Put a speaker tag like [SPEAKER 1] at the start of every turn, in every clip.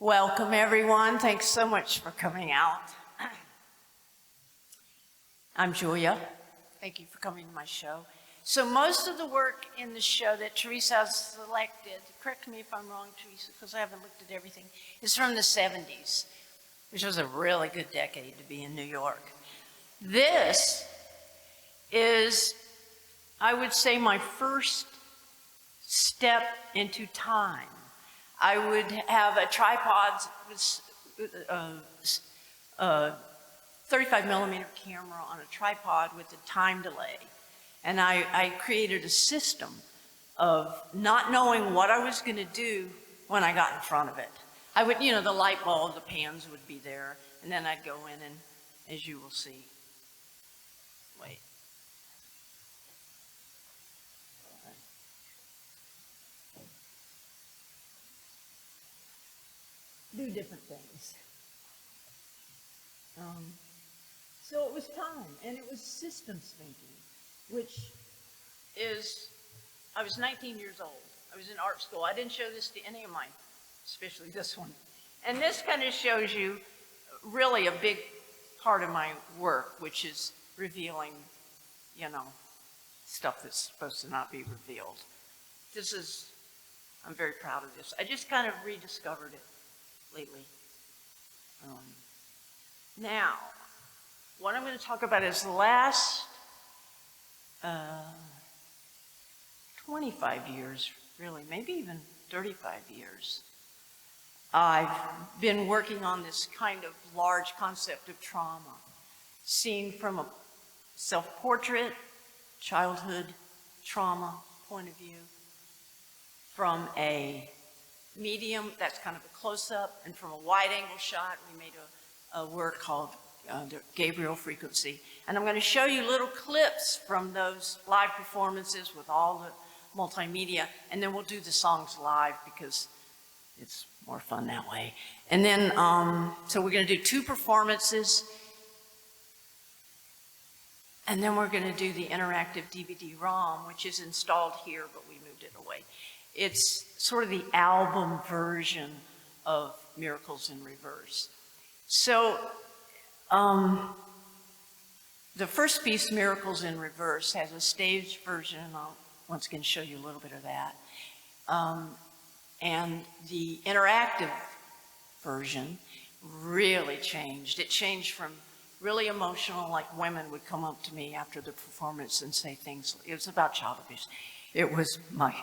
[SPEAKER 1] Welcome, everyone. Thanks so much for coming out. I'm Julia. Thank you for coming to my show. So most of the work in the show that Teresa has selected, correct me if I'm wrong, Teresa, because I haven't looked at everything, is from the 70s, which was a really good decade to be in New York. This is, I would say, my first step into time. I would have a tripod with a 35 millimeter camera on a tripod with a time delay. And I created a system of not knowing what I was going to do when I got in front of it. I would, you know, the light bulb, the pans would be there, and then I'd go in and, as you will see, wait. Do different things. So it was time, and it was systems thinking, which is, I was 19 years old. I was in art school. I didn't show this to any of my, especially this one. And this kind of shows you really a big part of my work, which is revealing, you know, stuff that's supposed to not be revealed. This is, I'm very proud of this. I just kind of rediscovered it lately. Now, what I'm going to talk about is the last 25 years, really, maybe even 35 years. I've been working on this kind of large concept of trauma, seen from a self-portrait, childhood trauma point of view, from a medium, that's kind of a close-up, and from a wide-angle shot, we made a work called the Gabriel frequency. And I'm going to show you little clips from those live performances with all the multimedia, and then we'll do the songs live because it's more fun that way. And then, so we're going to do 2 performances, and then we're going to do the interactive DVD-ROM, which is installed here, but we moved it away. It's sort of the album version of Miracles in Reverse. So the first piece, Miracles in Reverse, has a staged version, and I'll once again show you a little bit of that. And the interactive version really changed. It changed from really emotional, like women would come up to me after the performance and say things. It was about child abuse. It was my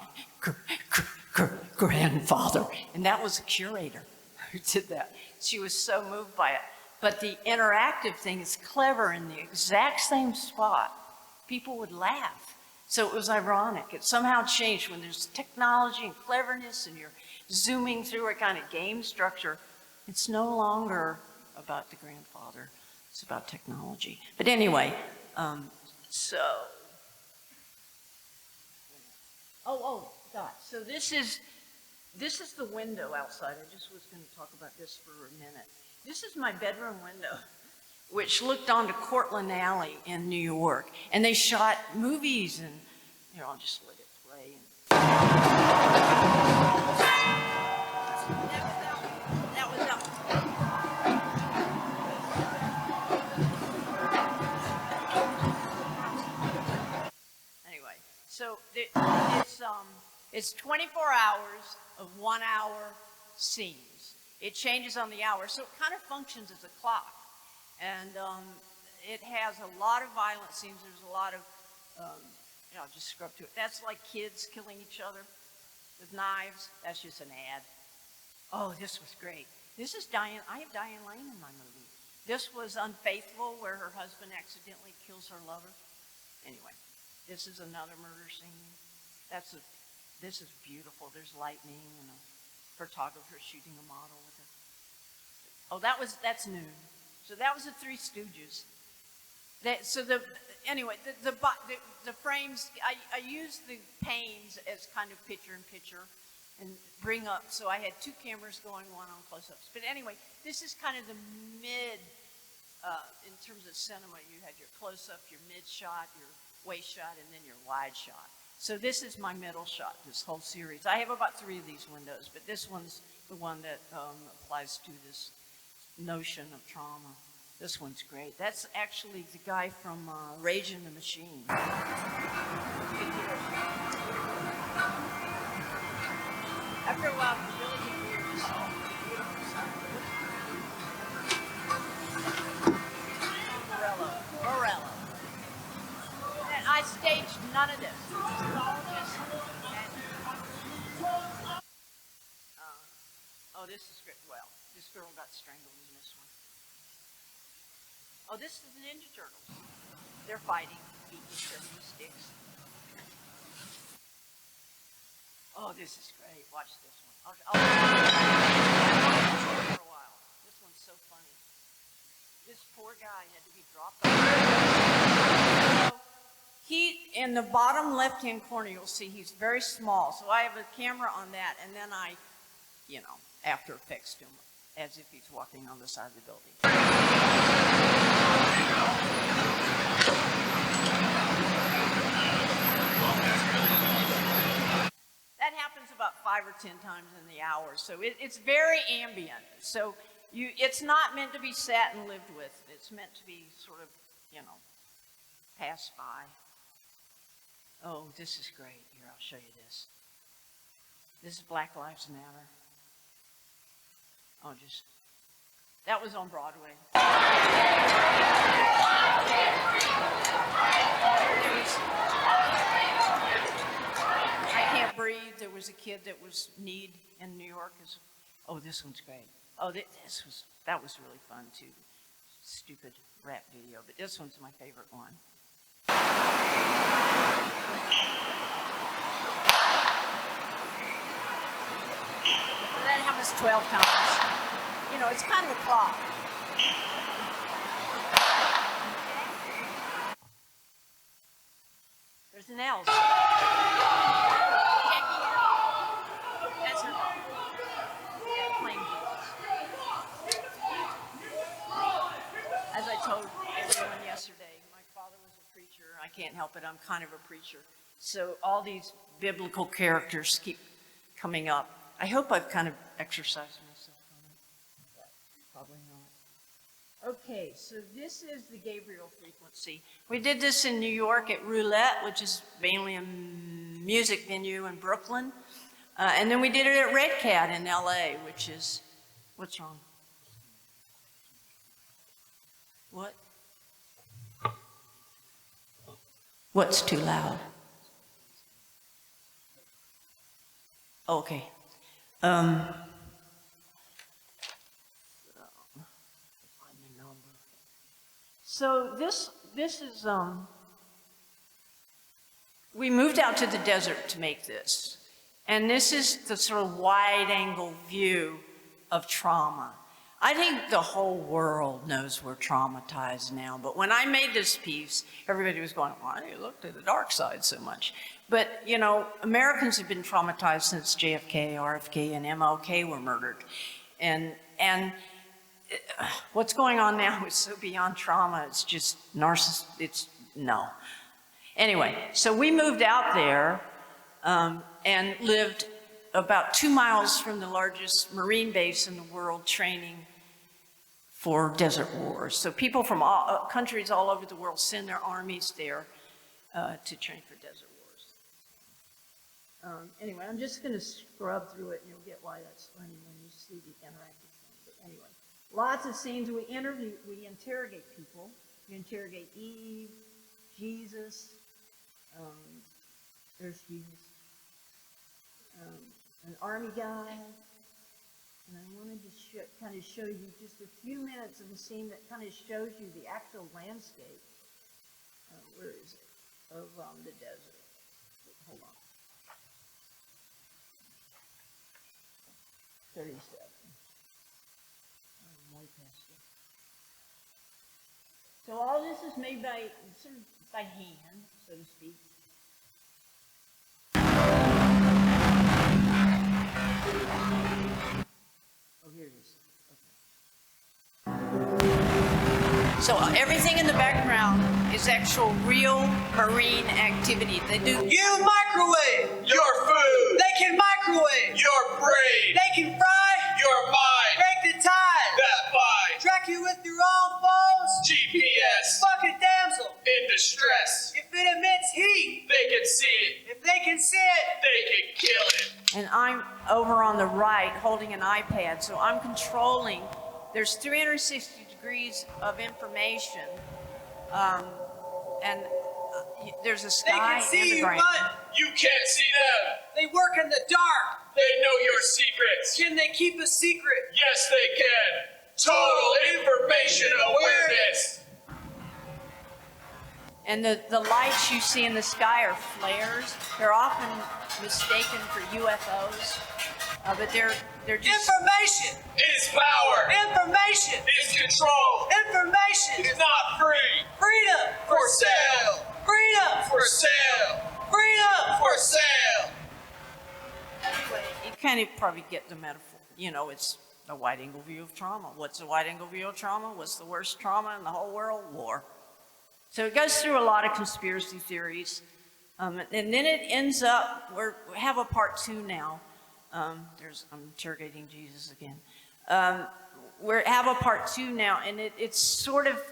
[SPEAKER 1] grandfather, and that was a curator who did that. She was so moved by it. But the interactive thing is clever in the exact same spot. People would laugh. So it was ironic. It somehow changed when there's technology and cleverness and you're zooming through a kind of game structure. It's no longer about the grandfather. It's about technology. But anyway, God. So this is the window outside. I just was going to talk about this for a minute. This is my bedroom window, which looked onto Cortlandt Alley in New York. And they shot movies, and here, I'll just let it play. That was up. Anyway, so it's 24 hours of 1-hour scenes. It changes on the hour, so it kind of functions as a clock. And it has a lot of violent scenes. There's a lot of, I'll just scrub to it. That's like kids killing each other with knives. That's just an ad. Oh, this was great. This is Diane. I have Diane Lane in my movie. This was Unfaithful, where her husband accidentally kills her lover. Anyway, this is another murder scene. This is beautiful. There's lightning and a photographer shooting a model with her. Oh, that's noon. So that was the Three Stooges. The frames, I used the panes as kind of picture-in-picture and bring up, so I had 2 cameras going, one on close-ups. But anyway, this is kind of the mid, in terms of cinema, you had your close-up, your mid-shot, your waist shot, and then your wide shot. So this is my middle shot, this whole series. I have about 3 of these windows, but this one's the one that applies to this notion of trauma. This one's great. That's actually the guy from Rage in the Machine. After a while, you really get weird to solve the beautiful sound. Morello. And I staged none of this. Oh, this is great. Well, this girl got strangled in this one. Oh, this is the Ninja Turtles. They're fighting, beating each other with sticks. Oh, this is great. Watch this one. I'll for a while. This one's so funny. This poor guy had to be dropped off. So in the bottom left-hand corner, you'll see he's very small. So I have a camera on that, and then I, After Effects to him as if he's walking on the side of the building. That happens about 5 or 10 times in the hour, so it's very ambient. So it's not meant to be sat and lived with. It's meant to be sort of, passed by. Oh, this is great. Here, I'll show you this. This is Black Lives Matter. Oh, that was on Broadway. I Can't Breathe. There was a kid that was kneed in New York. Oh, this one's great. Oh, that was really fun too. Stupid rap video, but this one's my favorite one. That happens 12 times. It's kind of a clock. There's an L. That's her. Plain Jesus. As I told everyone yesterday, my father was a preacher. I can't help it. I'm kind of a preacher. So all these biblical characters keep coming up. I hope I've kind of exercised myself on it. But probably not. Okay, so this is the Gabriel frequency. We did this in New York at Roulette, which is mainly a music venue in Brooklyn. And then we did it at Red Cat in LA, which is, what's wrong? What? What's too loud? Okay. So this is, we moved out to the desert to make this. And this is the sort of wide-angle view of trauma. I think the whole world knows we're traumatized now, but when I made this piece, everybody was going, why do you look to the dark side so much? But, Americans have been traumatized since JFK, RFK, and MLK were murdered. And what's going on now is so beyond trauma, it's just no. Anyway, so we moved out there and lived about 2 miles from the largest marine base in the world, training for desert wars. So people from countries all over the world send their armies there to train for desert wars. Anyway, I'm just going to scrub through it and you'll get why that's funny when you see the interactive thing. But anyway, lots of scenes. We interrogate people. We interrogate Eve, Jesus. There's Jesus. An army guy. And I wanted to kind of show you just a few minutes of a scene that kind of shows you the actual landscape. Where is it? Of the desert. Hold on. 37. I'm way past it. So all this is made by hand, so to speak. Oh, here it is. Okay. So everything in the background is actual real marine activity. They do.
[SPEAKER 2] You microwave
[SPEAKER 3] your food,
[SPEAKER 2] They can microwave
[SPEAKER 3] your brain,
[SPEAKER 2] They can fry Your mind.
[SPEAKER 3] Break the ties.
[SPEAKER 2] That bind.
[SPEAKER 3] Track you with your own foes.
[SPEAKER 2] GPS.
[SPEAKER 3] Fucking damsel.
[SPEAKER 2] In distress.
[SPEAKER 3] If it emits heat.
[SPEAKER 2] They can see it.
[SPEAKER 3] If they can see it.
[SPEAKER 2] They can kill it.
[SPEAKER 1] And I'm over on the right holding an iPad, so I'm controlling. There's 360 degrees of information, and there's a sky
[SPEAKER 3] They can see
[SPEAKER 1] and the
[SPEAKER 3] you,
[SPEAKER 1] ground.
[SPEAKER 3] but
[SPEAKER 2] You can't see them.
[SPEAKER 3] they work in the dark.
[SPEAKER 2] They know your secrets.
[SPEAKER 3] Can they keep a secret?
[SPEAKER 2] Yes, they can. Total information awareness.
[SPEAKER 1] And the lights you see in the sky are flares. They're often mistaken for UFOs, but they're just...
[SPEAKER 3] Information
[SPEAKER 2] Is power.
[SPEAKER 3] Information
[SPEAKER 2] Is control.
[SPEAKER 3] Information
[SPEAKER 2] Is not free.
[SPEAKER 3] Freedom
[SPEAKER 2] For sale.
[SPEAKER 3] Freedom
[SPEAKER 2] For sale.
[SPEAKER 3] Freedom
[SPEAKER 2] For sale.
[SPEAKER 1] Anyway, you kind of probably get the metaphor. You know, it's a wide-angle view of trauma. What's a wide-angle view of trauma? What's the worst trauma in the whole world? War. So it goes through a lot of conspiracy theories. And then it ends up, we have a part 2 now. I'm interrogating Jesus again. We have a part 2 now, and it sort of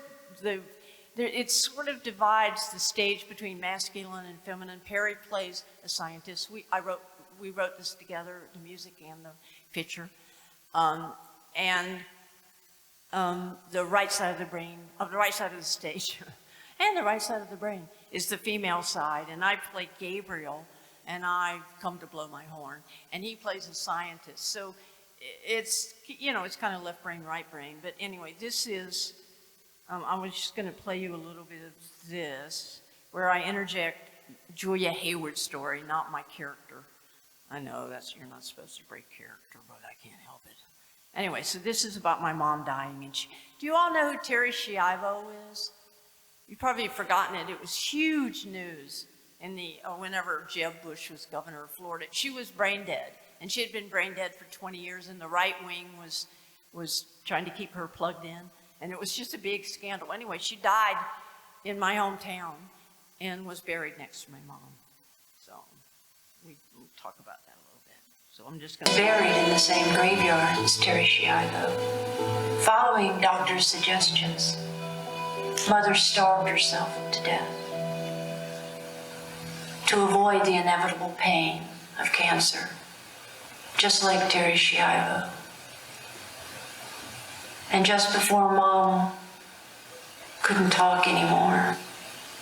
[SPEAKER 1] divides the stage between masculine and feminine. Perry plays a scientist. We wrote this together, the music and the picture. The right side of the brain, the right side of the stage, and the right side of the brain is the female side. And I play Gabriel, and I've come to blow my horn. And he plays a scientist. So it's, you know, it's kind of left brain, right brain. But anyway, this is, I was just going to play you a little bit of this, where I interject Julia Heyward's story, not my character. I know you're not supposed to break character, but I can't help it. Anyway, so this is about my mom dying. And do you all know who Terry Schiavo is? You've probably forgotten it. It was huge news in whenever Jeb Bush was governor of Florida. She was brain dead, and she had been brain dead for 20 years, and the right wing was trying to keep her plugged in, and it was just a big scandal. Anyway, she died in my hometown and was buried next to my mom. So we'll talk about that a little bit. So I'm just going to...
[SPEAKER 4] Buried in the same graveyard as Terry Schiavo. Following doctor's suggestions, Mother starved herself to death to avoid the inevitable pain of cancer, just like Terry Schiavo. And just before Mama couldn't talk anymore,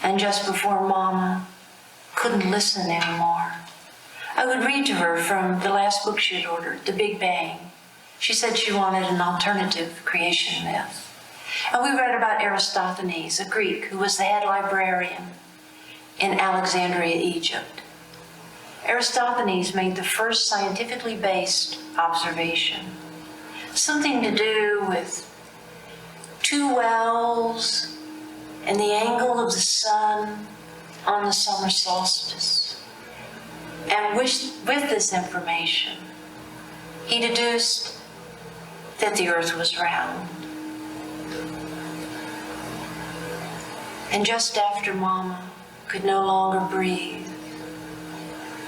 [SPEAKER 4] and just before Mama couldn't listen anymore, I would read to her from the last book she had ordered, The Big Bang. She said she wanted an alternative creation myth. And we read about Aristophanes, a Greek who was the head librarian in Alexandria, Egypt. Aristophanes made the first scientifically based observation, something to do with two wells and the angle of the sun on the summer solstice. And with this information, he deduced that the earth was round. And just after Mama could no longer breathe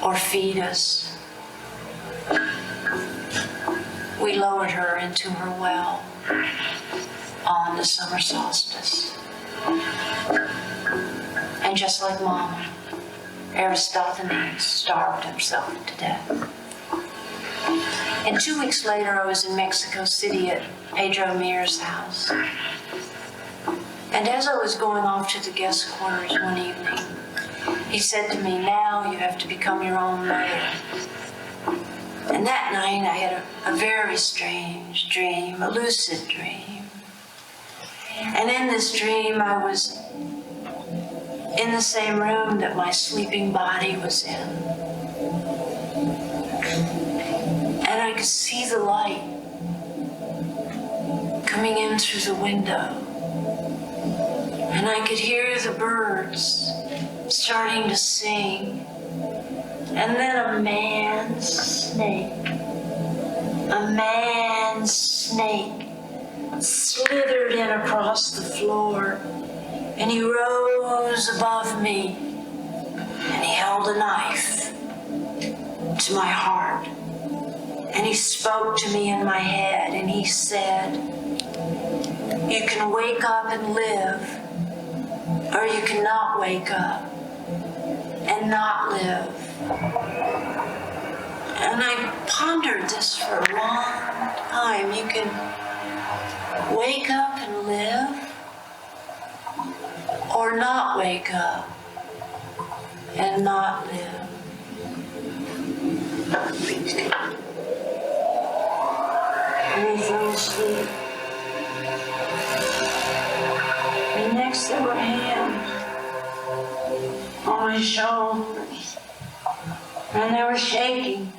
[SPEAKER 4] or feed us, we lowered her into her well on the summer solstice. And just like Mama, Aristophanes starved himself to death. And 2 weeks later, I was in Mexico City at Pedro Mir's house. And as I was going off to the guest quarters one evening, he said to me, "Now you have to become your own mother." And that night I had a very strange dream, a lucid dream. And in this dream I was in the same room that my sleeping body was in. And I could see the light coming in through the window. And I could hear the birds starting to sing. And then a man snake slithered in across the floor. And he rose above me. And he held a knife to my heart. And he spoke to me in my head, and he said, you can wake up and live, or you cannot wake up and not live. And I pondered this for a long time. You can wake up and live, or not wake up and not live. And I fell asleep. And next there were hands on my shoulders, and they were shaking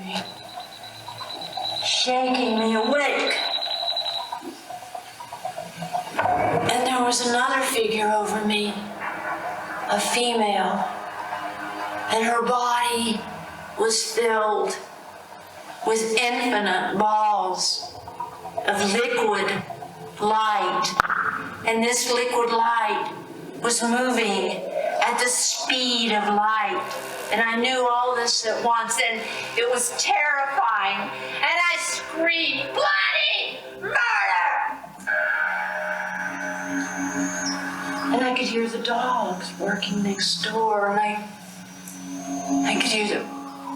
[SPEAKER 4] me awake. And there was another figure over me, a female, and her body was filled with infinite balls of liquid light. And this liquid light was moving at the speed of light. And I knew all this at once, and it was terrifying. And I screamed, bloody murder! And I could hear the dogs barking next door, and I could hear the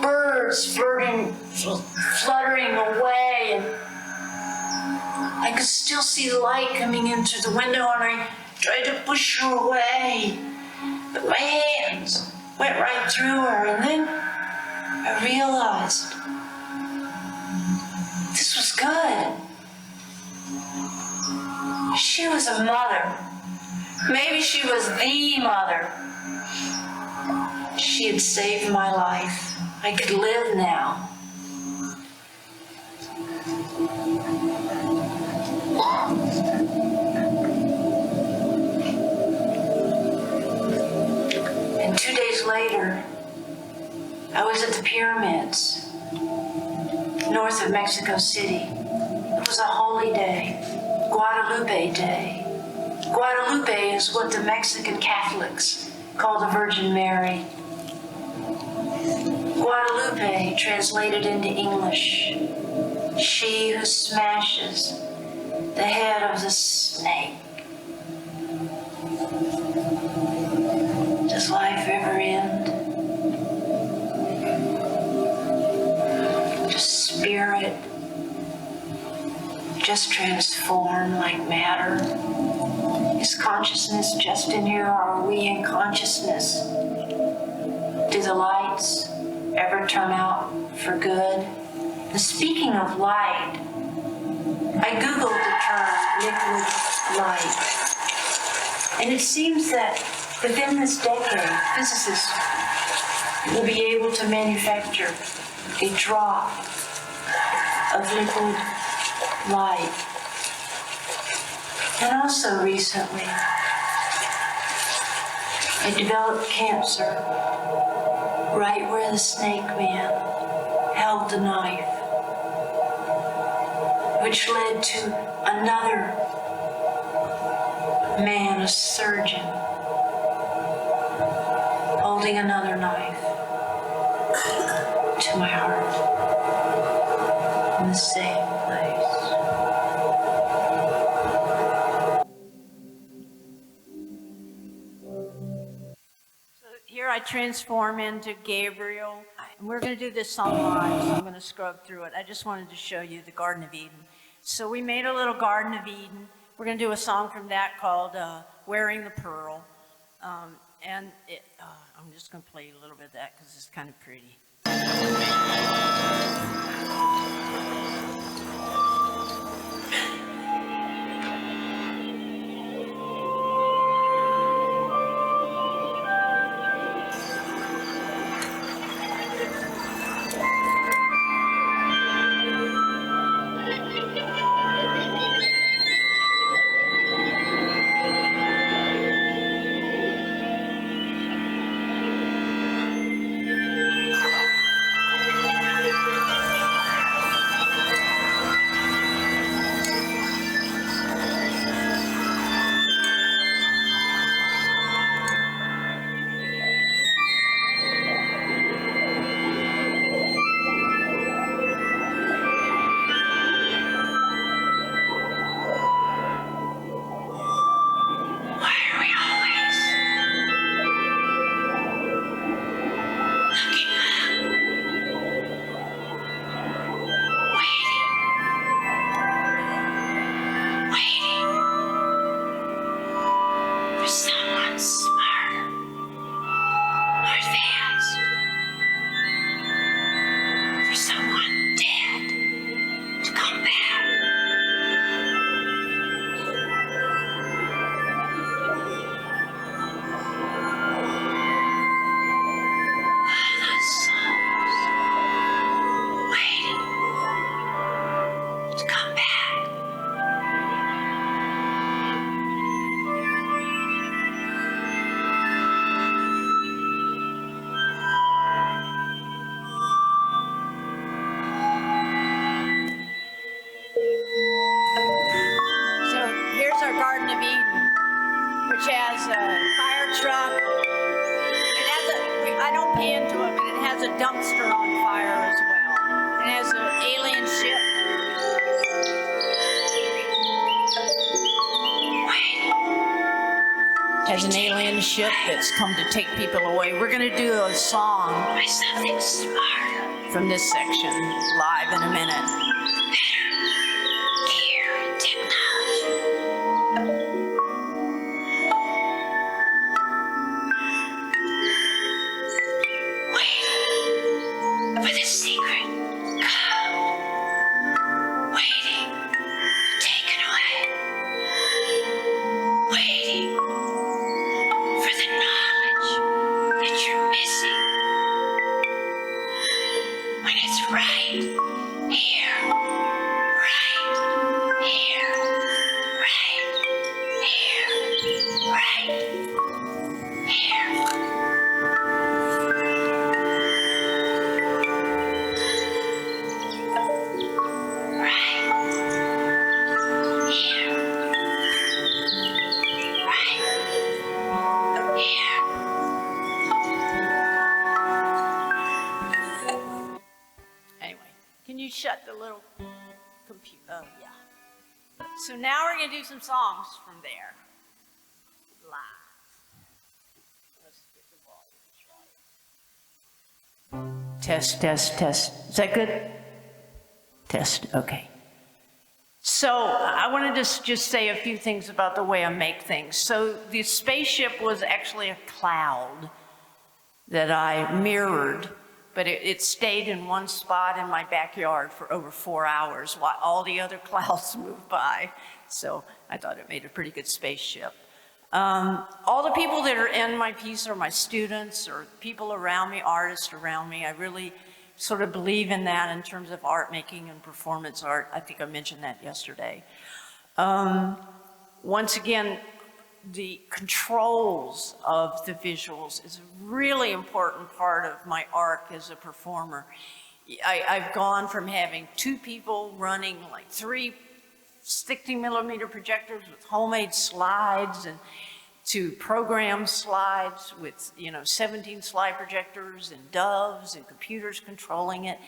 [SPEAKER 4] birds fluttering away, and I could still see the light coming into the window, and I tried to push her away, but my hands went right through her, and then I realized this was good. She was a mother. Maybe she was the mother. She had saved my life. I could live now. And 2 days later, I was at the pyramids, north of Mexico City. It was a holy day, Guadalupe Day. Guadalupe is what the Mexican Catholics call the Virgin Mary. Guadalupe, translated into English, she who smashes the head of the snake. Does life ever end? Does spirit just transform like matter? Is consciousness just in here, or are we in consciousness? Do the lights ever turn out for good? And speaking of light, I Googled the term liquid light. And it seems that within this decade, physicists will be able to manufacture a drop of liquid light. And also recently, I developed cancer right where the snake man held the knife, which led to another man, a surgeon, holding another knife to my heart in the same place.
[SPEAKER 1] Here I transform into Gabriel. And we're going to do this song live, so I'm going to scrub through it. I just wanted to show you the Garden of Eden. So we made a little Garden of Eden. We're going to do a song from that called Wearing the Pearl. I'm just going to play a little bit of that because it's kind of pretty. has a dumpster on fire as well. It has an alien ship. Has an alien ship that's come to take people away. We're going to do a song
[SPEAKER 4] Something smarter.
[SPEAKER 1] from this section live in a minute.
[SPEAKER 4] Gear technology. Waiting for the secret code. Waiting, taken away. Waiting for the knowledge that you're missing. When it's right here, right here, right here, right here. Right here, right here.
[SPEAKER 1] Anyway, can you shut the little computer? Oh, yeah. So now we're going to do some songs from there. Live. Let's get the volumes right. Test, test, test. Is that good? Test, okay. So I wanted to just say a few things about the way I make things. So the spaceship was actually a cloud that I mirrored, but it stayed in one spot in my backyard for over 4 hours while all the other clouds moved by. So I thought it made a pretty good spaceship. All the people that are in my piece are my students or people around me, artists around me. I really sort of believe in that in terms of art making and performance art. I think I mentioned that yesterday. Once again, the controls of the visuals is a really important part of my arc as a performer. I've gone from having 2 people running like 3 60mm projectors with homemade slides and to program slides with 17 slide projectors and doves and computers controlling it.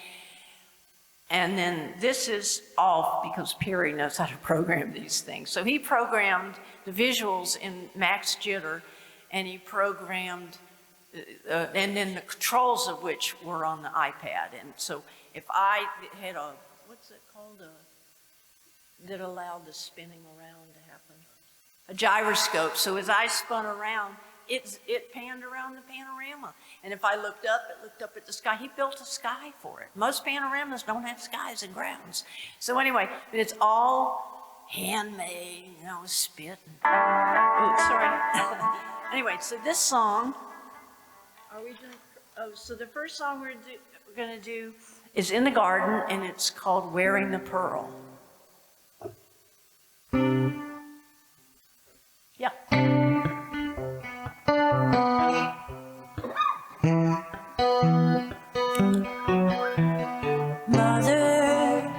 [SPEAKER 1] And then this is all because Perry knows how to program these things. So he programmed the visuals in Max Jitter, and he programmed, and then the controls of which were on the iPad. And so if I had a, what's it called, that allowed the spinning around to happen? A gyroscope. So as I spun around, it panned around the panorama. And if I looked up, it looked up at the sky. He built a sky for it. Most panoramas don't have skies and grounds. So anyway, but it's all handmade, spit. Oh, sorry. Anyway, so this song, are we doing, so the first song we're gonna do is In the Garden, and it's called Wearing the Pearl. Yeah. Mother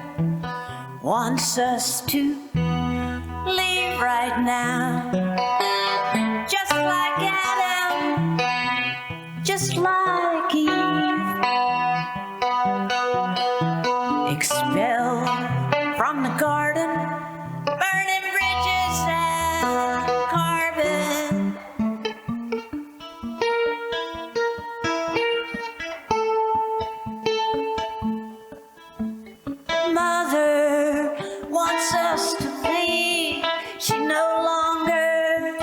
[SPEAKER 1] wants us to leave right now, just like Adam, just like Eve, expelled from the garden, burning bridges and carbon. Mother wants us to leave. She no longer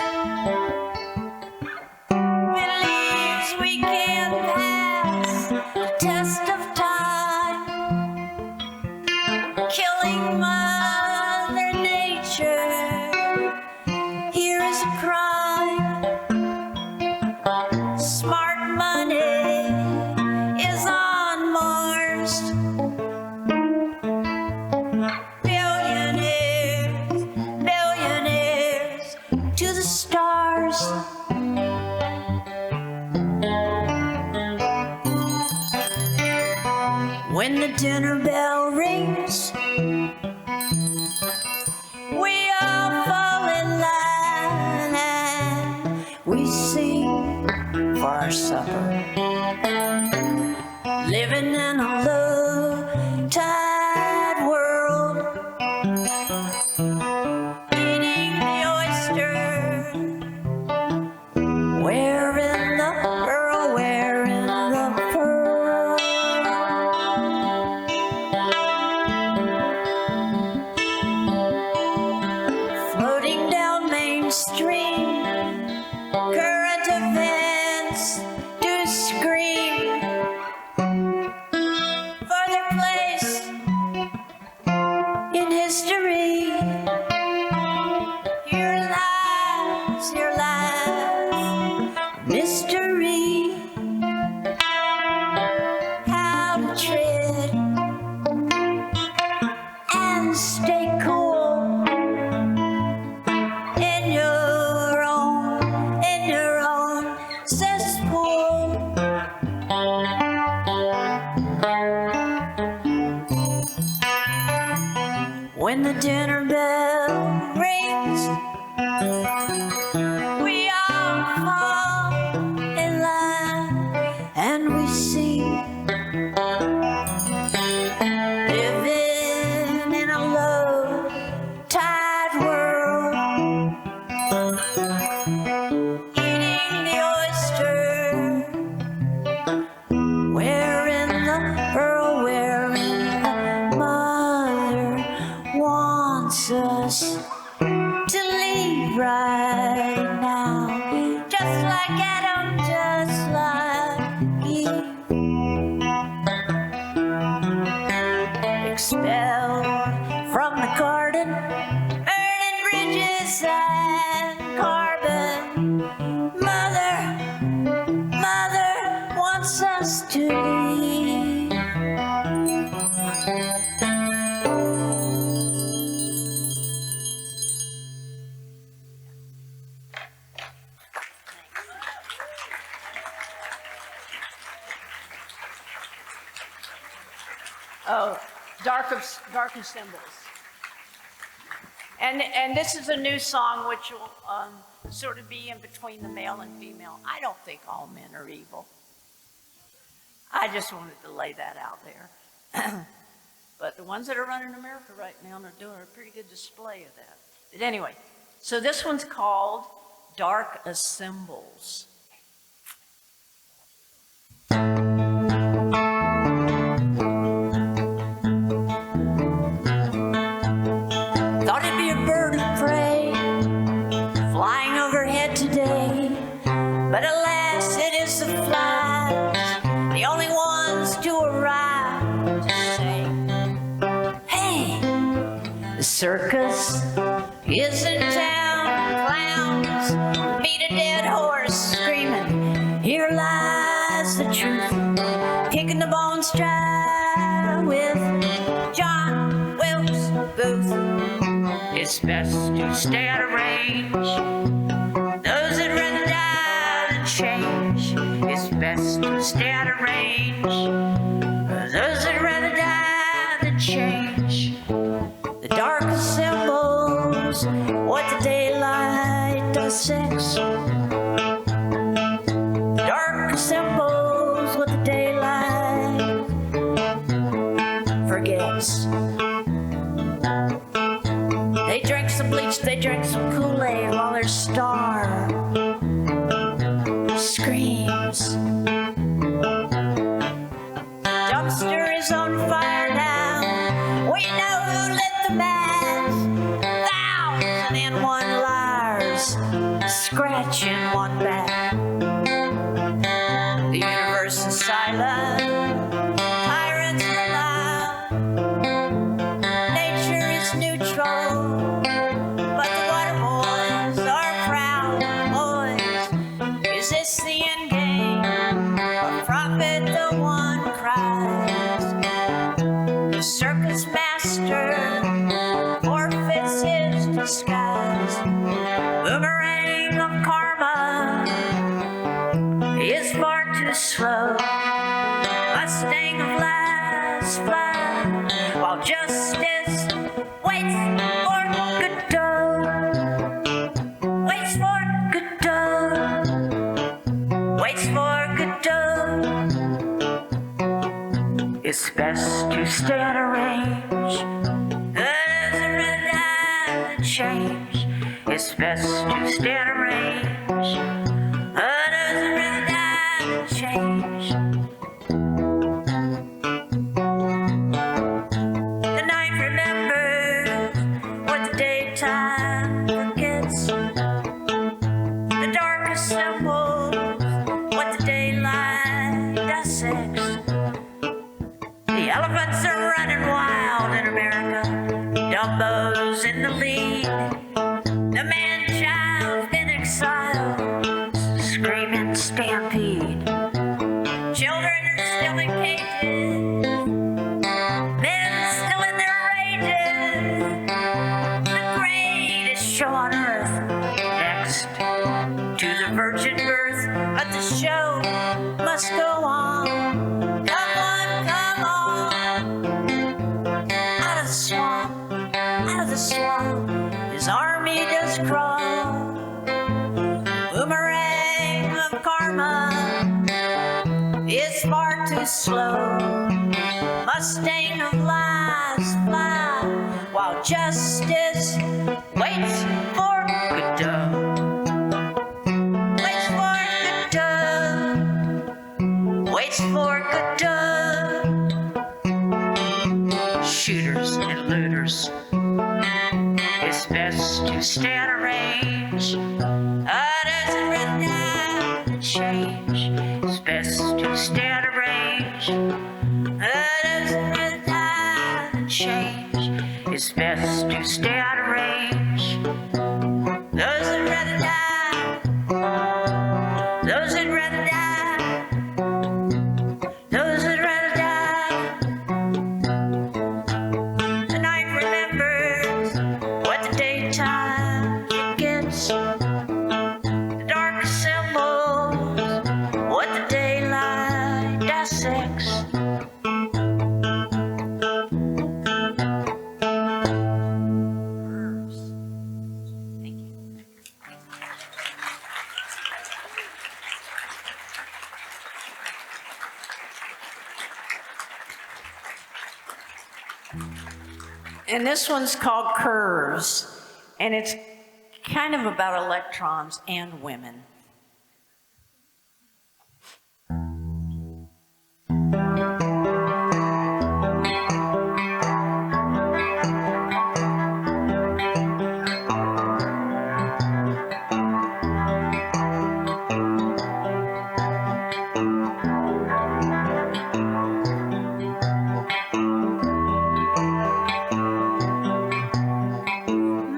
[SPEAKER 1] believes we can pass the test of time, killing Mother Nature. Here is a crime. Smart money is on Mars. Billionaires to the stars. When the dinner bell rings, we all fall in line and we sing for our supper.
[SPEAKER 4] dinner bell rings, we all fall in line and we see, living in a low tide world, eating the oyster, wearing the pearl, wearing the mother wants us to leave right now, just like Adam, just like Eve. Expelled from the garden, burning bridges and carbon. Mother wants us to leave.
[SPEAKER 1] Oh, dark of symbols. And this is a new song which will sort of be in between the male and female. I don't think all men are evil. I just wanted to lay that out there. But the ones that are running America right now are doing a pretty good display of that. But anyway, so this one's called Dark as Symbols.
[SPEAKER 4] Thought it'd be a bird of prey flying overhead today, but alas, it is the flies, the only ones to arrive to say, hey, the circus is in town, clowns beat a dead horse screaming, here lies the truth, kicking the bones dry with John Wilkes Booth. It's best to stay out of range. Those that rather die than change. It's best to stay out of range. Those that rather die than change. The darkest symbols, what the daylight dissects. The darkest symbols, what the daylight forgets. They drank some bleach, they drank some Kool-Aid while their star screams. Dumpster is on fire now. We know who lit the match. 1,001 liars scratching one back. The universe is silent. Tyrants are loud. Nature is neutral. But the water boys are proud boys. Is this the end game? Or prophet the one cries? The circus master forfeits his disguise. Boomerang of karma is far too slow. Mustang of lies fly while justice waits for Godot. Waits for Godot. Waits for Godot. It's best to stay out of range. There's a red eye change. It's best to stay out of range. There's a red eye change. The night remembers what the daytime forgets. The darkest symbols, what the daylight dissects. The elephants are running wild in America. Dumbo's in the lead. The man-child's in exile. Screaming stampede. Children are still in cages. Men still in their rages. The greatest show on earth. Next to the virgin birth. But the show must go on. Come on, come on. Out of the swamp, out of the
[SPEAKER 5] the swamp, his army does crawl. Boomerang of karma is far too slow. Mustang of lies fly while justice waits for Godot. Waits for Godot. Waits for Godot. Shooters and looters, it's best to stay out of range. Doesn't run down and change. It's best to stay out of range. Doesn't run down and change. It's best to stay out of range. Those that rather die, those that rather die, those that rather die. The night remembers what the daytime forgets. The dark assembles what the daylight dissects. Thank you.
[SPEAKER 1] And this one's called Curves, and it's kind of about electrons and women.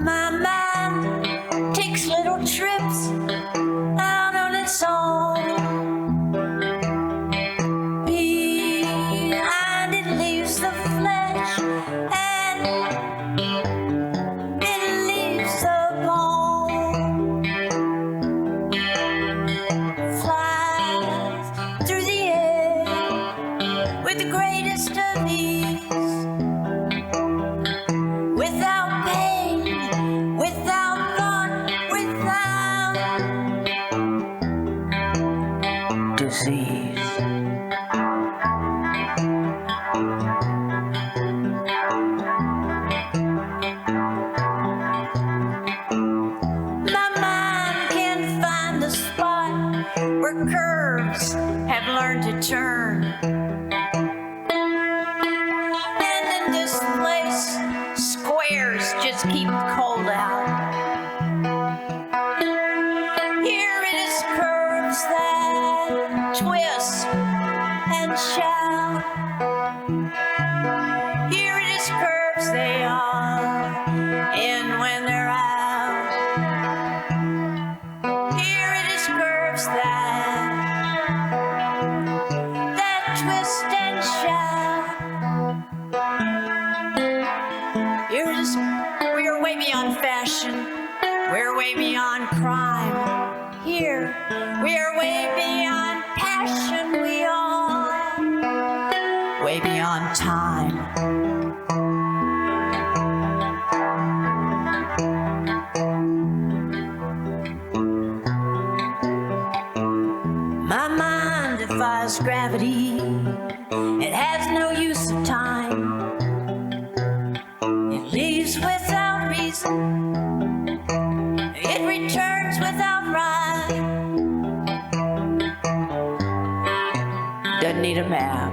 [SPEAKER 5] My mind takes little trips out on its own. Behind it leaves the flesh and it leaves the bone. Flies through the air with the greatest of ease. Without pain, without thought, without disease. My mind can find the spot where curves have learned to turn. And in this place, squares just keep cold out. Here it is curves that twist and shout. Here it is curves they are in when they're out. Here it is curves that twist and shout. Here it is, we are way beyond fashion. We're way beyond crime. Here, we are way beyond passion. We are way beyond time. My mind defies gravity. It has no use of time. It leaves without reason. It returns without rhyme. Doesn't need a map,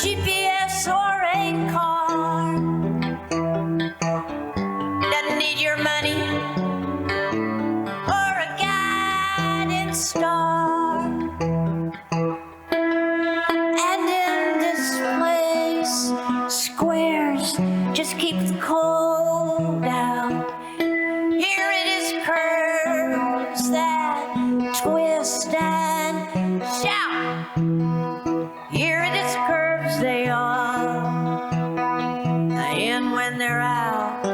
[SPEAKER 5] GPS or a car. Doesn't need your money or a guiding star. And in this place, squares just keep the cold out. Here it is curves that twist and shout. Here it is curves they are in when they're out.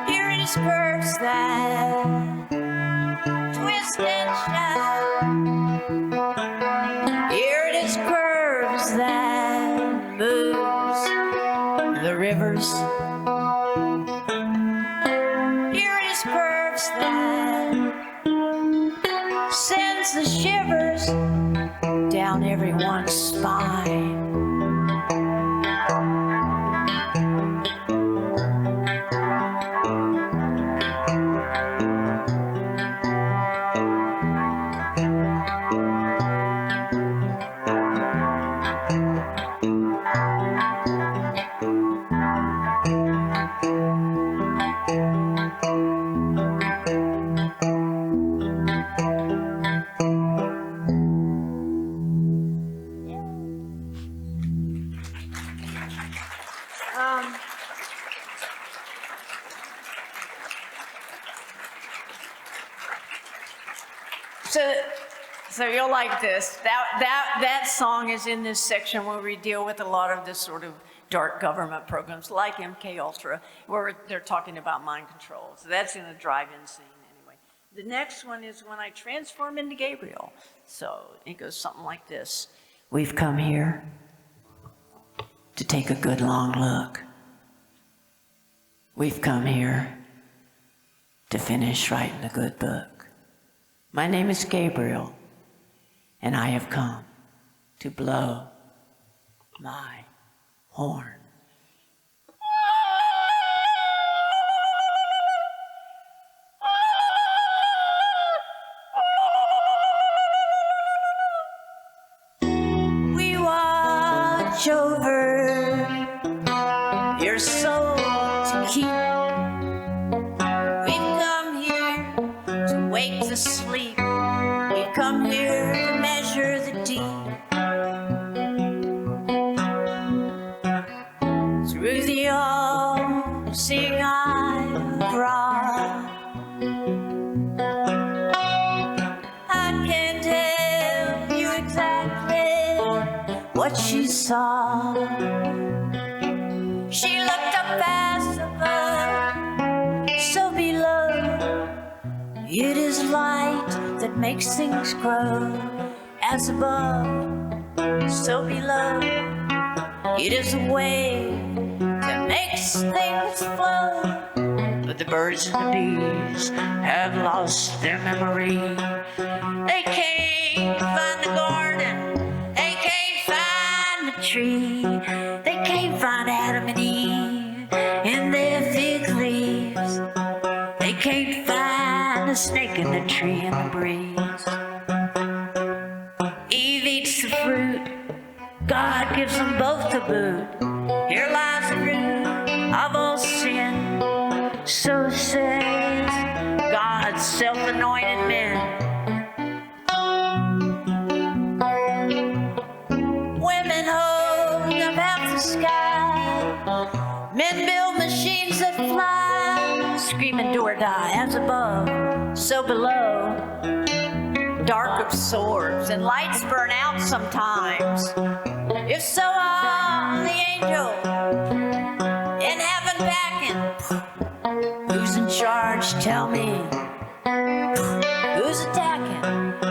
[SPEAKER 5] Here it is curves that twist and shout. Here it is curves that moves
[SPEAKER 1] the rivers. Here is perhaps that sends the shivers down everyone's spine. So you'll like this. That song is in this section where we deal with a lot of this sort of dark government programs like MK Ultra, where they're talking about mind control. So that's in a drive-in scene anyway. The next one is when I transform into Gabriel. So it goes something like this. We've come here to take a good long look. We've come here to finish writing a good book. My name is Gabriel, and I have come to blow my horn. We watch over your soul to keep. We've come here to wake the sleep. We've come here to measure the deep. Through the all-seeing eye of Ra, I can tell you exactly what she saw. She looked up as above, so below. It is light that makes things grow, as above, so below. It is a wave that makes things flow. But the birds and the bees have lost their memory. They can't find the garden, they can't find the tree. They can't find Adam and Eve in their fig leaves. They can't find the snake in the tree in the breeze. Eve eats the fruit, God gives them both to boot. Here lies the root of all sin. So says God's self-anointed men. Women hold up half the sky. Men build machines that fly. Screaming do or die, as above, so below. Dark of swords and lights burn out sometimes. If so are the angels in heaven backing. Who's in charge? Tell me. Who's attacking?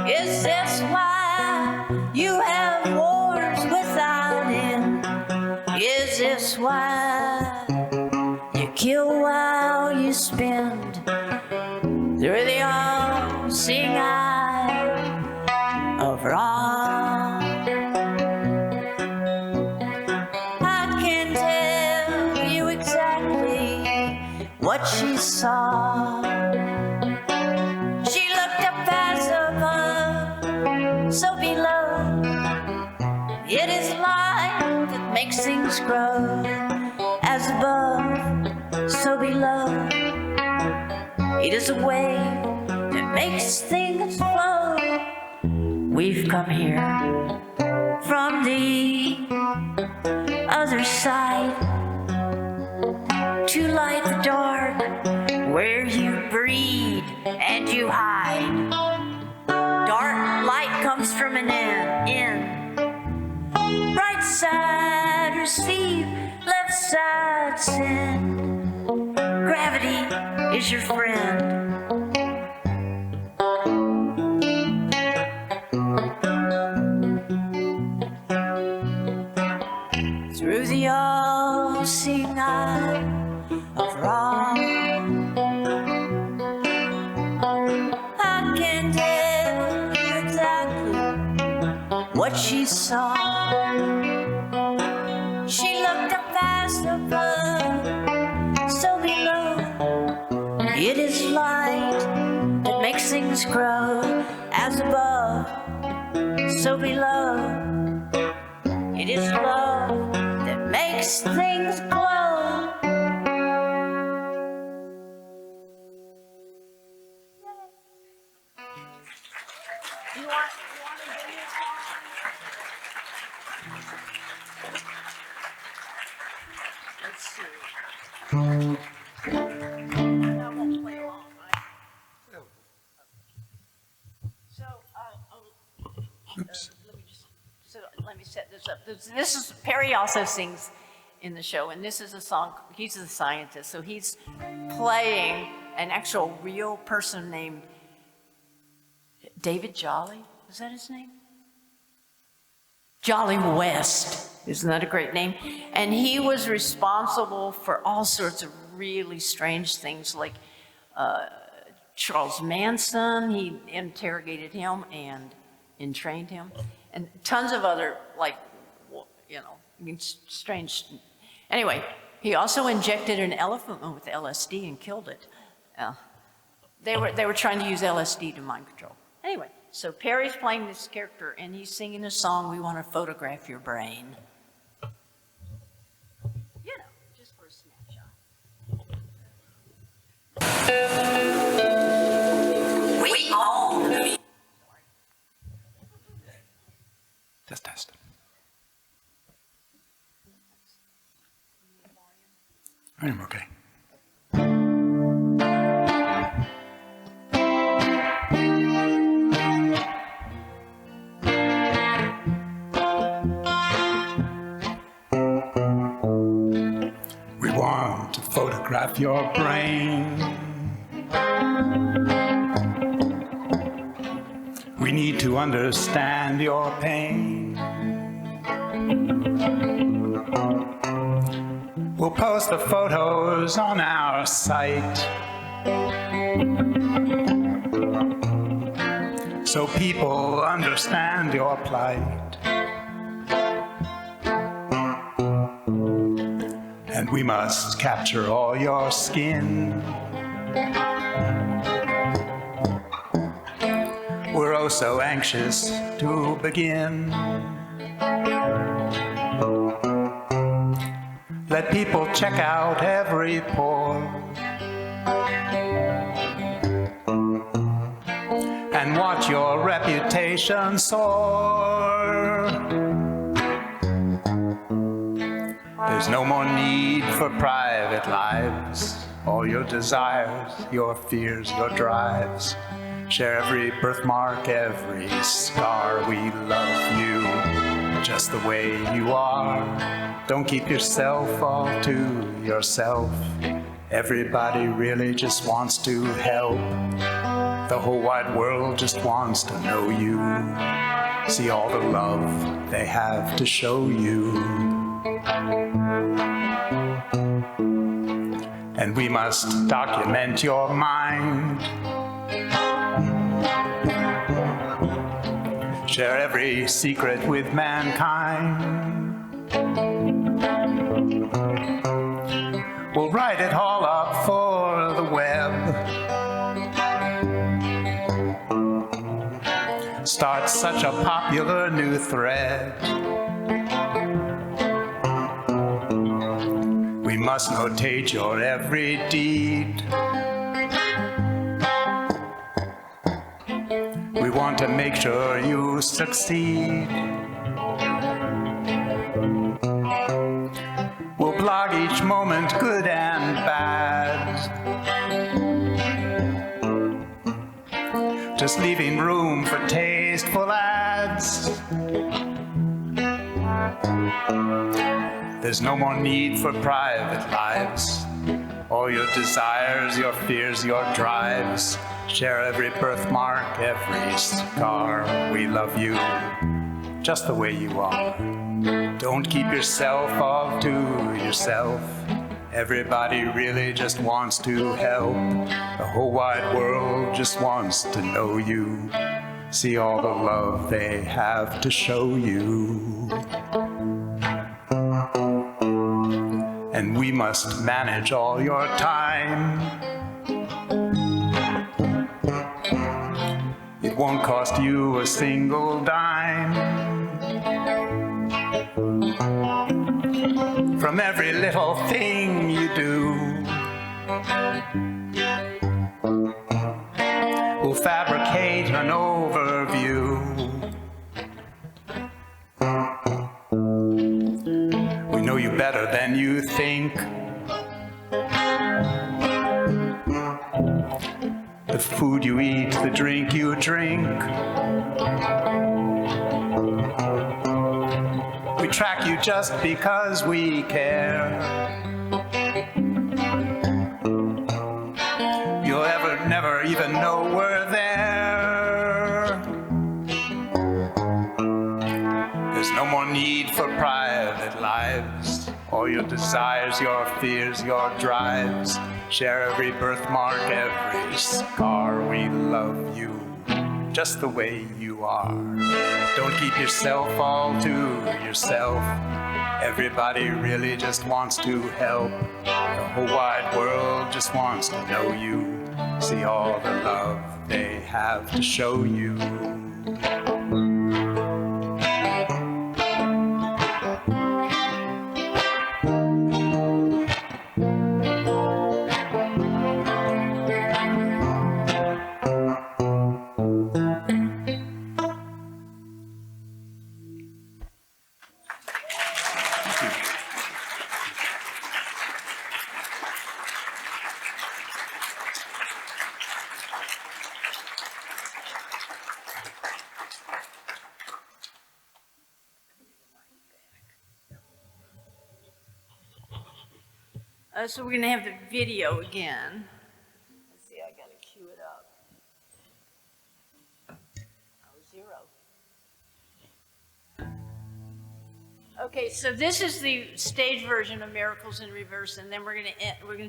[SPEAKER 1] Is this why you have wars without end? Is this why you kill while you spend? Through the all-seeing eye of Ra, I can tell you exactly what she saw. She looked up as above, so below. It is light that makes things grow, as above, so below. It is a wave that makes things flow. We've come here from the other side to light the dark where you breed and you hide. Dark light comes from an end. Right side receive, left side send. Gravity is your friend. Through the all
[SPEAKER 5] seeing eye of wrong. I can't tell you exactly what she saw. She looked up fast above, so below. It is light that makes things grow, as above, so below. It is love that makes things glow.
[SPEAKER 1] You want to do this song? Let's see. I won't play along, right? So, let me set this up. This is, Perry also sings in the show, and this is a song, he's a scientist, so he's playing an actual real person named David Jolly, is that his name? Jolly West, isn't that a great name? And he was responsible for all sorts of really strange things, like Charles Manson, he interrogated him and entrained him, and tons of other, like, you know, strange. Anyway, he also injected an elephant with LSD and killed it. They were trying to use LSD to mind control. Anyway, so Perry's playing this character, and he's singing a song, "We Want to Photograph Your Brain." You know, just for a snapshot.
[SPEAKER 5] We own the
[SPEAKER 6] Test. I'm okay. We want to photograph your brain. We need to understand your pain. We'll post the photos on our site so people understand your plight. And we must capture all your skin. We're oh so anxious to begin. Let people check out every pore and watch your reputation soar. There's no more need for private lives. All your desires, your fears, your drives. Share every birthmark, every scar. We love you just the way you are. Don't keep yourself all to yourself. Everybody really just wants to help. The whole wide world just wants to know you. See all the love they have to show you. And we must document your mind. Share every secret with mankind. We'll write it all up for the web. Start such a popular new thread. We must notate your every deed. We want to make sure you succeed. We'll blog each moment, good and bad. Just leaving room for tasteful ads. There's no more need for private lives. All your desires, your fears, your drives. Share every birthmark, every scar. We love you just the way you are. Don't keep yourself all to yourself. Everybody really just wants to help. The whole wide world just wants to know you. See all the love they have to show you. And we must manage all your time. It won't cost you a single dime. From every little thing you do, we'll fabricate an overview. We know you better than you think. The food you eat, the drink you drink. We track you just because we care. You'll never even know we're there. There's no more need for private lives. All your desires, your fears, your drives. Share every birthmark, every scar. We love you just the way you are. Don't keep yourself all to yourself. Everybody really just wants to help. The whole wide world just wants to know you. See all the love they have to show you.
[SPEAKER 1] So we're going to have the video again. Let's see, I got to cue it up. Oh, 0. Okay, so this is the stage version of Miracles in Reverse, and then we're going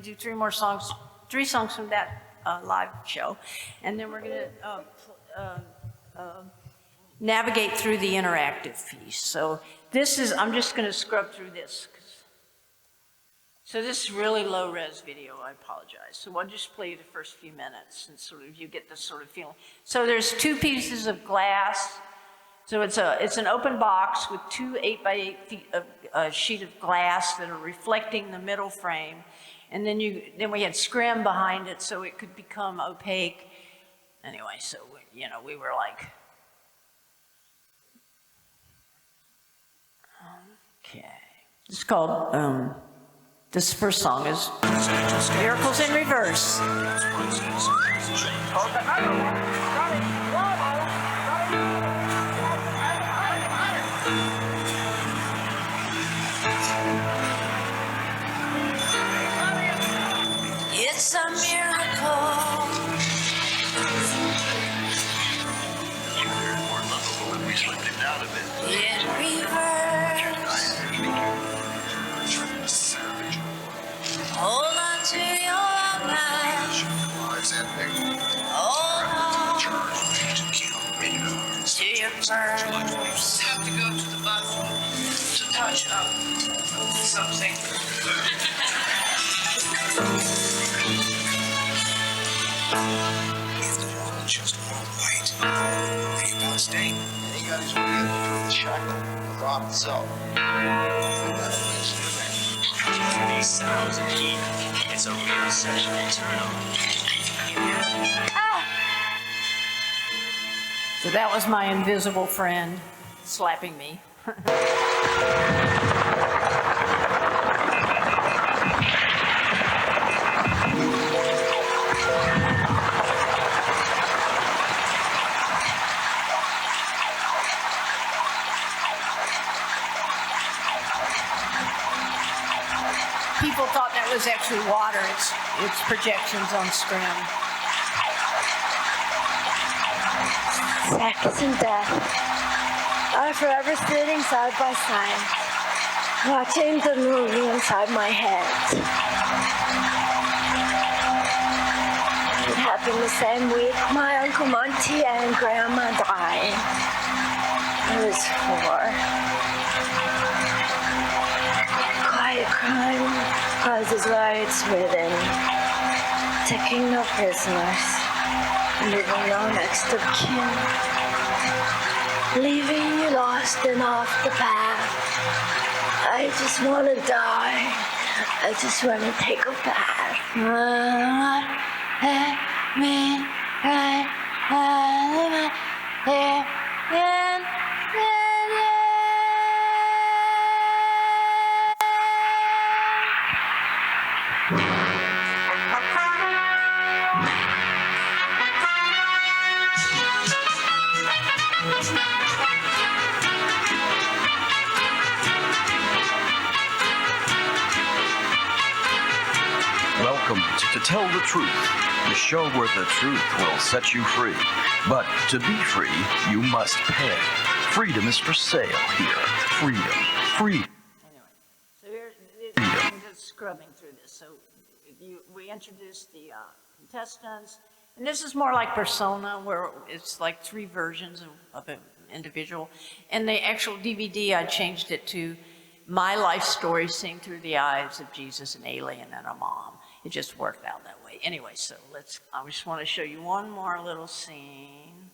[SPEAKER 1] to do three songs from that live show, and then we're going to navigate through the interactive piece. So this is, I'm just going to scrub through this. So this is really low-res video, I apologize. So I'll just play you the first few minutes and sort of you get this sort of feeling. So there's 2 pieces of glass. So it's an open box with 2 8x8 feet of sheet of glass that are reflecting the middle frame. And then we had scrim behind it so it could become opaque. Anyway, so we were like, okay. It's called, this first song is Miracles in Reverse. It's a miracle. In reverse. Hold on to your mind. Hold on to your purse.
[SPEAKER 3] Have to go to the bathroom to touch up something.
[SPEAKER 7] If the woman just won't bite, are you about staying? And he got his way into the shackle of Rob himself.
[SPEAKER 8] These sounds and heat, it's a real sexual turn-on.
[SPEAKER 1] So that was my invisible friend slapping me. People thought that was actually water. It's projections on screen.
[SPEAKER 9] Sex and death are forever sitting side by side, watching the movie inside my head. It happened the same week my Uncle Monty and Grandma died. I was 4. Quiet crime causes riots within, taking no prisoners, leaving no next of kin, leaving you lost and off the path. I just want to die. I just want to take a bath.
[SPEAKER 10] Welcome to Tell the Truth, the show where the truth will set you free. But to be free, you must pay. Freedom is for sale here. Freedom. Freedom.
[SPEAKER 1] Anyway, so here, I'm just scrubbing through this. So we introduced the contestants, and this is more like Persona, where it's like 3 versions of an individual. And the actual DVD, I changed it to my life story seen through the eyes of Jesus, an alien, and a mom. It just worked out that way. Anyway, so I just want to show you one more little scene.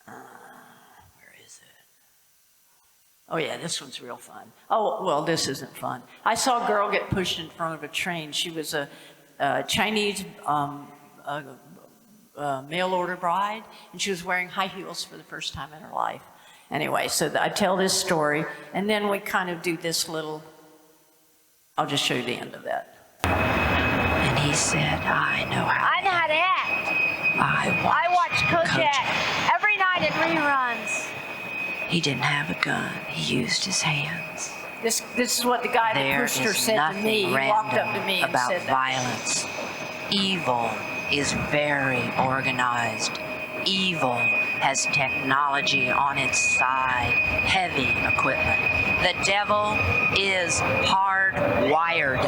[SPEAKER 1] Where is it? Oh yeah, this one's real fun. Oh, well, this isn't fun. I saw a girl get pushed in front of a train. She was a Chinese mail order bride, and she was wearing high heels for the first time in her life. Anyway, so I tell this story, and then we kind of do this little, I'll just show you the end of that.
[SPEAKER 4] And he said, I know how
[SPEAKER 9] to act.
[SPEAKER 4] I
[SPEAKER 9] watch Kojak every night in reruns.
[SPEAKER 4] He didn't have a gun. He used his hands.
[SPEAKER 1] This is what the guy that pushed her said to me. He walked up to me and
[SPEAKER 4] about
[SPEAKER 1] said that.
[SPEAKER 4] violence. Evil is very organized. Evil has technology on its side, heavy equipment. The devil is hardwired.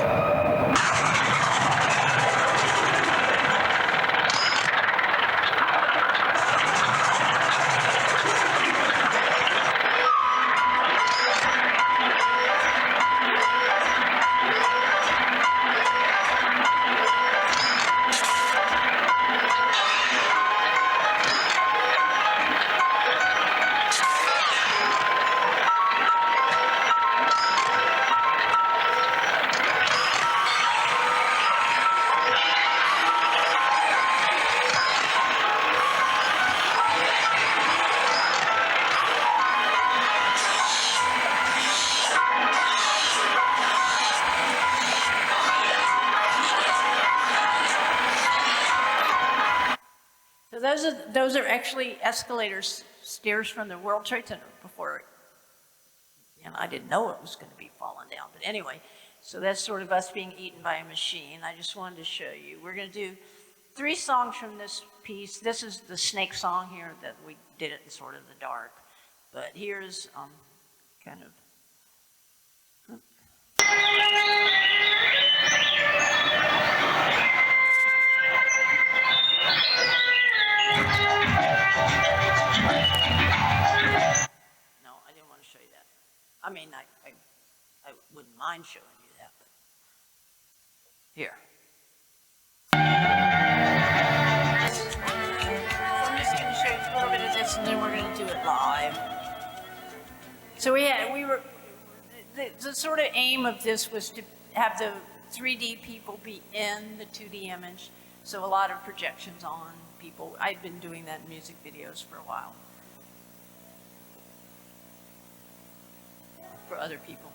[SPEAKER 1] Those are actually escalators, stairs from the World Trade Center before, and I didn't know it was going to be falling down. But anyway, so that's sort of us being eaten by a machine. I just wanted to show you. We're going to do 3 songs from this piece. This is the snake song here that we did it in sort of the dark. But here's kind of... No, I didn't want to show you that. I mean, I wouldn't mind showing you that, but here. So I'm just going to show you a little bit of this, and then we're going to do it live. So the sort of aim of this was to have the 3D people be in the 2D image, so a lot of projections on people. I've been doing that in music videos for a while. For other people.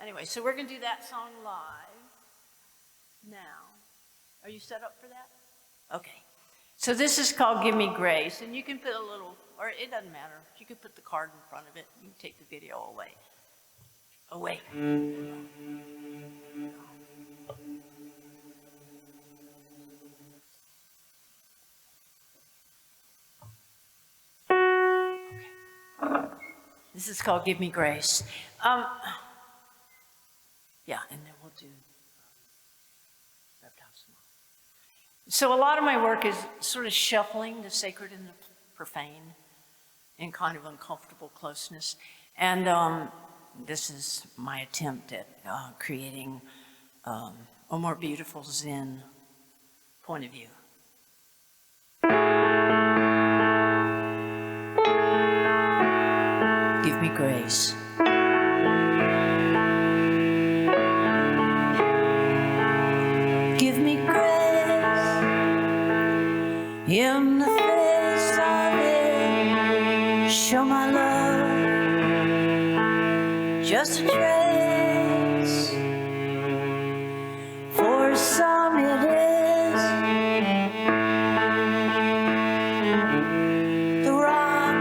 [SPEAKER 1] Anyway, so we're going to do that song live now. Are you set up for that? Okay. So this is called Give Me Grace, and you can put a little, or it doesn't matter. You could put the card in front of it. You can take the video away. awake. This is called Give Me Grace. Yeah, and then we'll do reptiles tomorrow. So a lot of my work is sort of shuffling the sacred and the profane in kind of uncomfortable closeness. And this is my attempt at creating a more beautiful Zen point of view. Give me grace. Give me grace in the face of it. Show my love, just a trace. For some it is the rock.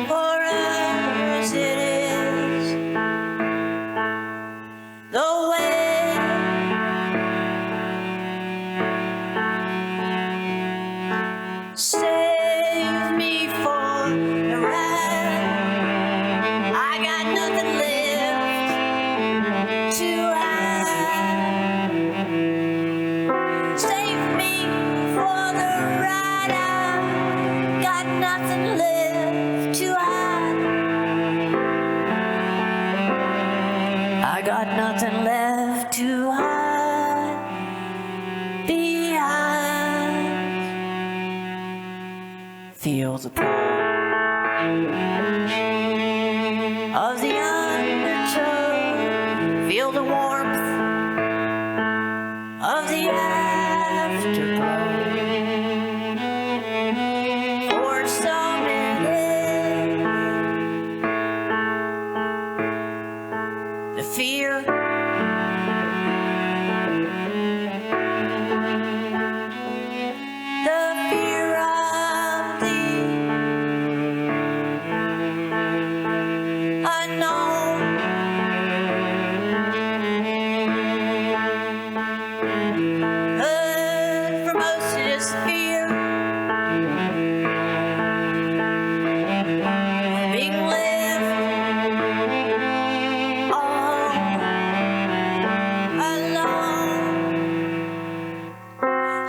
[SPEAKER 1] For others it is the way. Save me for the ride. I got nothing left to hide. Save me for the ride. I got nothing left to hide. I got nothing left to hide behind. Feel the pull of the undertow. Feel the warmth of the afterglow. For some it is the fear. The fear of the unknown. But for most it is fear of being left all alone.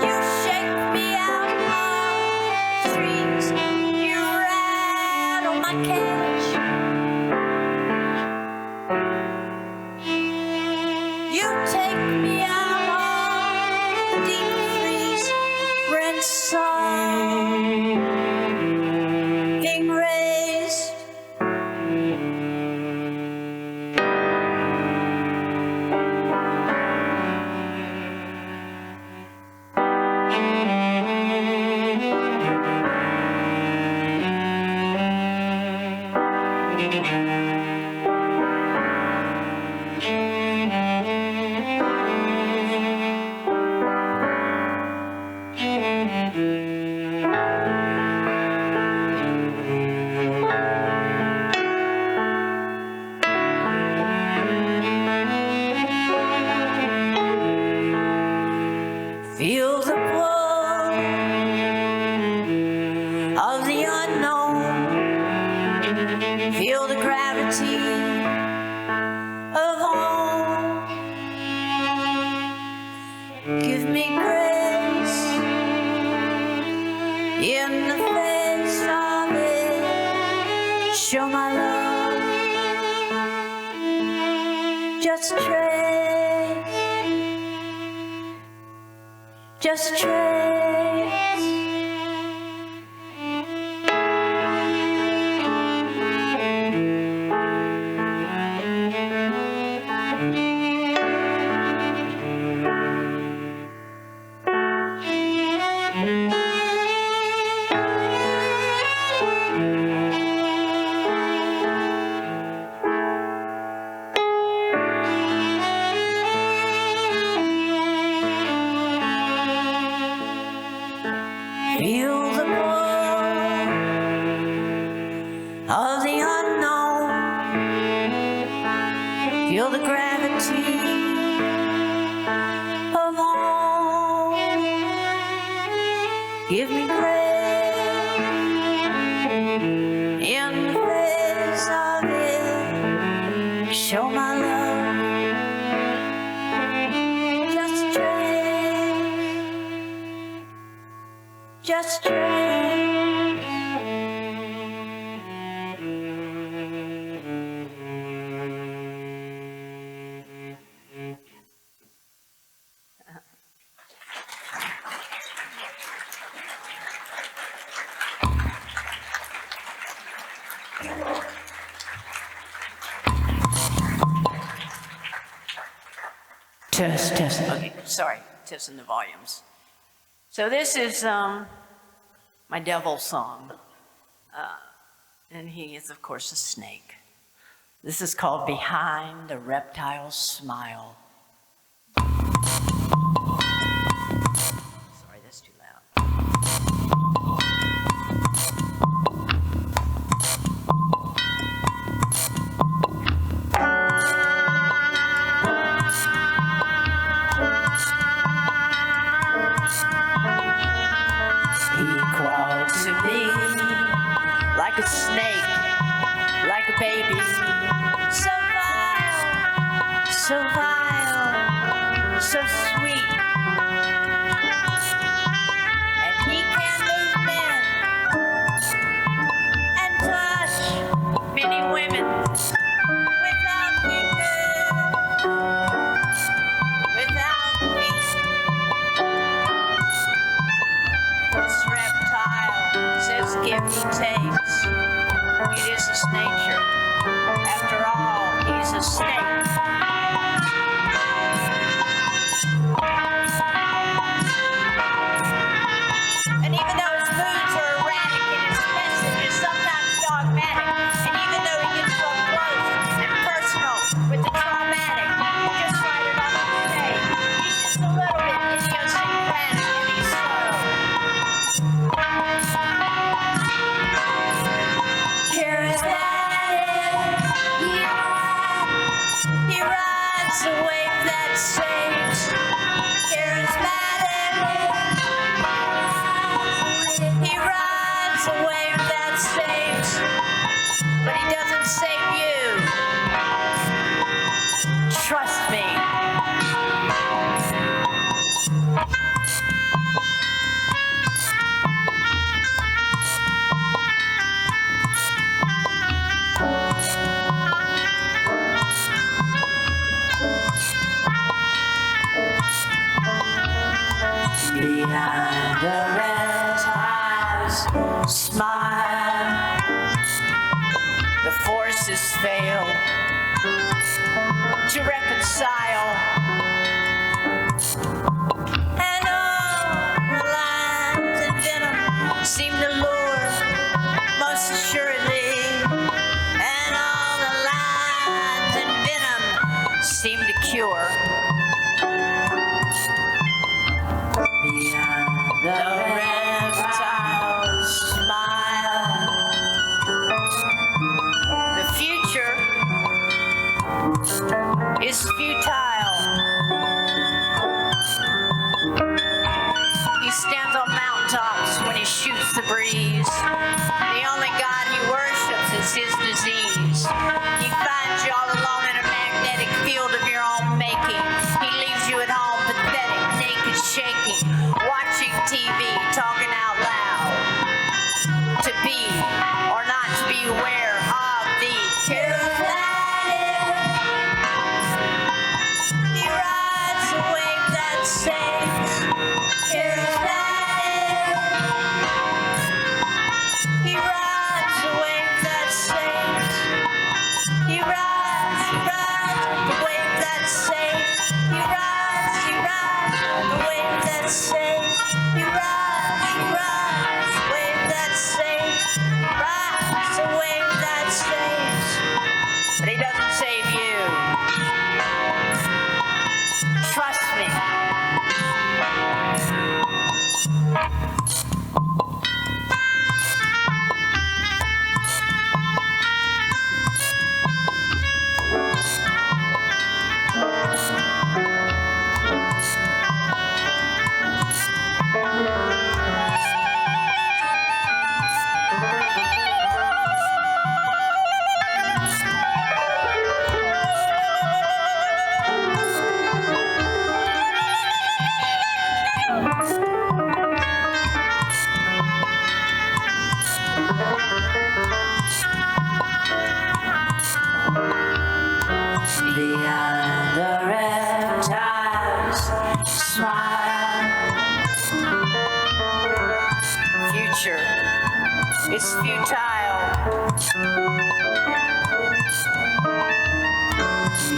[SPEAKER 1] You shake me out on the streets. You rattle my cage. You take me out on the deep freeze. Rent something raised. Feel the pull of the unknown. Feel the gravity of home. Give me grace in the face of it. Show my love, just trace. Just trace.
[SPEAKER 5] Give me grace in the face of it. Show my love. Just trade. Just trade. Test. Okay, sorry, testing the volumes. So this is my devil song. And he is, of course, a snake. This is called Behind a Reptile's Smile. Sorry, that's too loud. He crawled to me like a snake, like a baby, so vile, so sweet. And he can move men and touch many women without weeping, without weeping. This reptile says give and takes. It is his nature. After all, he's a snake. And even though his moods are erratic and his message is sometimes dogmatic, and even though he gets so close and personal with the traumatic, just write it on the page. He's just a little bit idiosyncratic and he's subtle. He rides a wave that saves. Charismatic. He rides a wave that saves, but he doesn't save you. Trust me. Behind the reptile's smile, the forces fail to reconcile, and all the lines and venom seem to lure most assuredly, and all the lines and venom seem to cure. The reptile's smile. The future is futile. He stands on mountaintops when he shoots the breeze. The only God he worships is his disease. He finds you all alone in a magnetic field of your own making. He leaves you at home pathetic, naked, shaking, watching TV, talking out loud. To be or not to be aware of the charismatic. He rides a wave that saves. Charismatic. smile. Future is futile.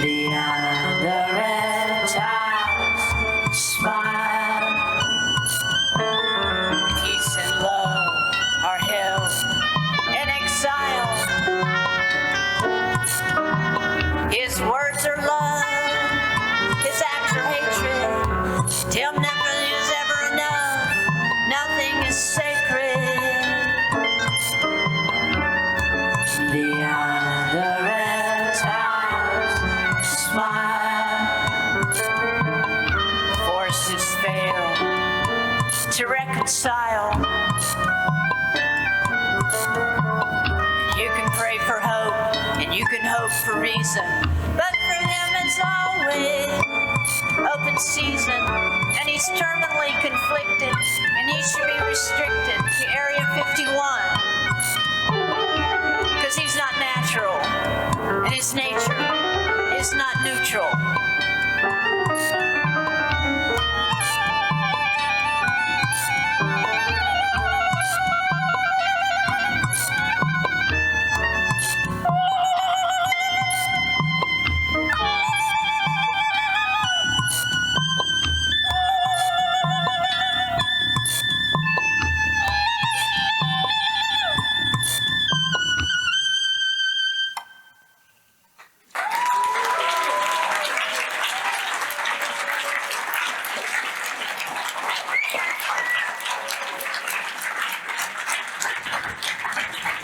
[SPEAKER 5] Beyond the reptiles, smile. Peace and love are held in exile. His words are love, his acts are hatred. Till never is ever enough, nothing is sacred. Beyond the reptiles, smile. Forces fail to reconcile. You can pray for hope, and you can hope for reason, but for him it's always open season, and he's terminally conflicted, and he should be restricted to Area 51, because he's not natural, and his nature is not neutral.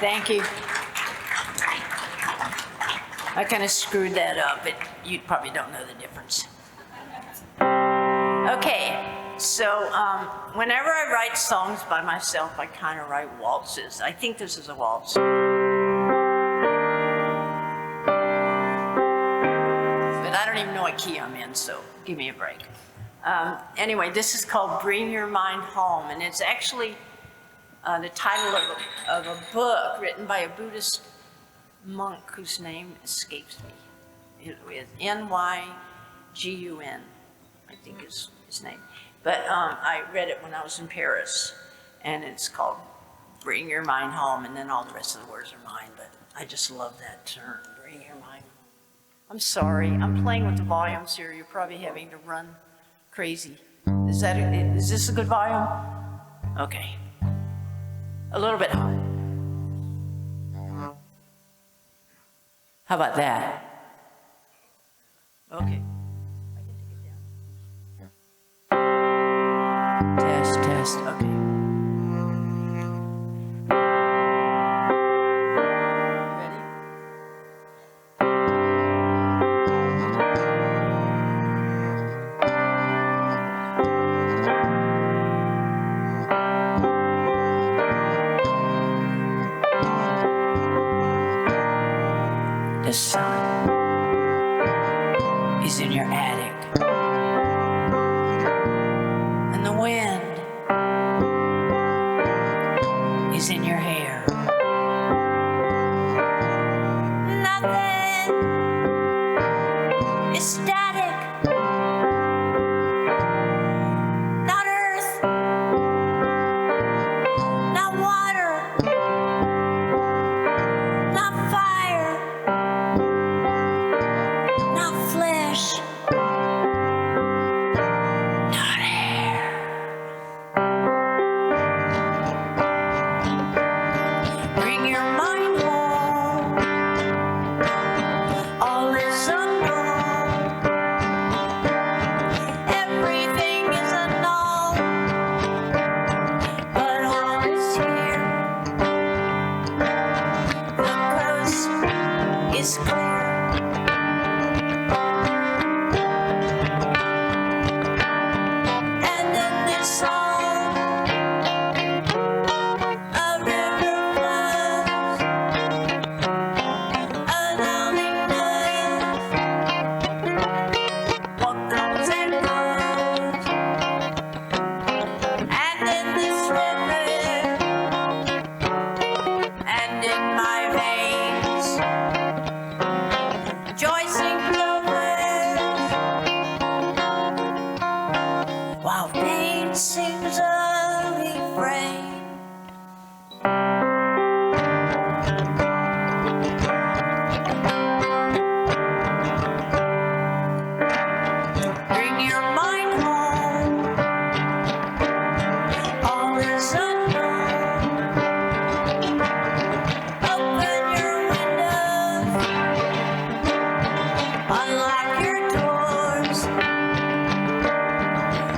[SPEAKER 5] Thank you. I kind of screwed that up, but you probably don't know the difference. Okay, so whenever I write songs by myself, I kind of write waltzes. I think this is a waltz. But I don't even know what key I'm in, so give me a break. Anyway, this is called Bring Your Mind Home, and it's actually the title of a book written by a Buddhist monk whose name escapes me. With N-Y-G-U-N, I think is his name. But I read it when I was in Paris, and it's called Bring Your Mind Home, and then all the rest of the words are mine, but I just love that term, Bring Your Mind Home. I'm sorry, I'm playing with the volumes here. You're probably having to run crazy. Is this a good volume? Okay. A little bit high. How about that? Okay. I can take it down. Test, okay. Ready? The sun is in your attic, and the wind is in your hair. Nothing is static. Not earth, not water, not fire. while pain sings a refrain. Bring your mind home, all is unknown. Open your windows, unlock your doors.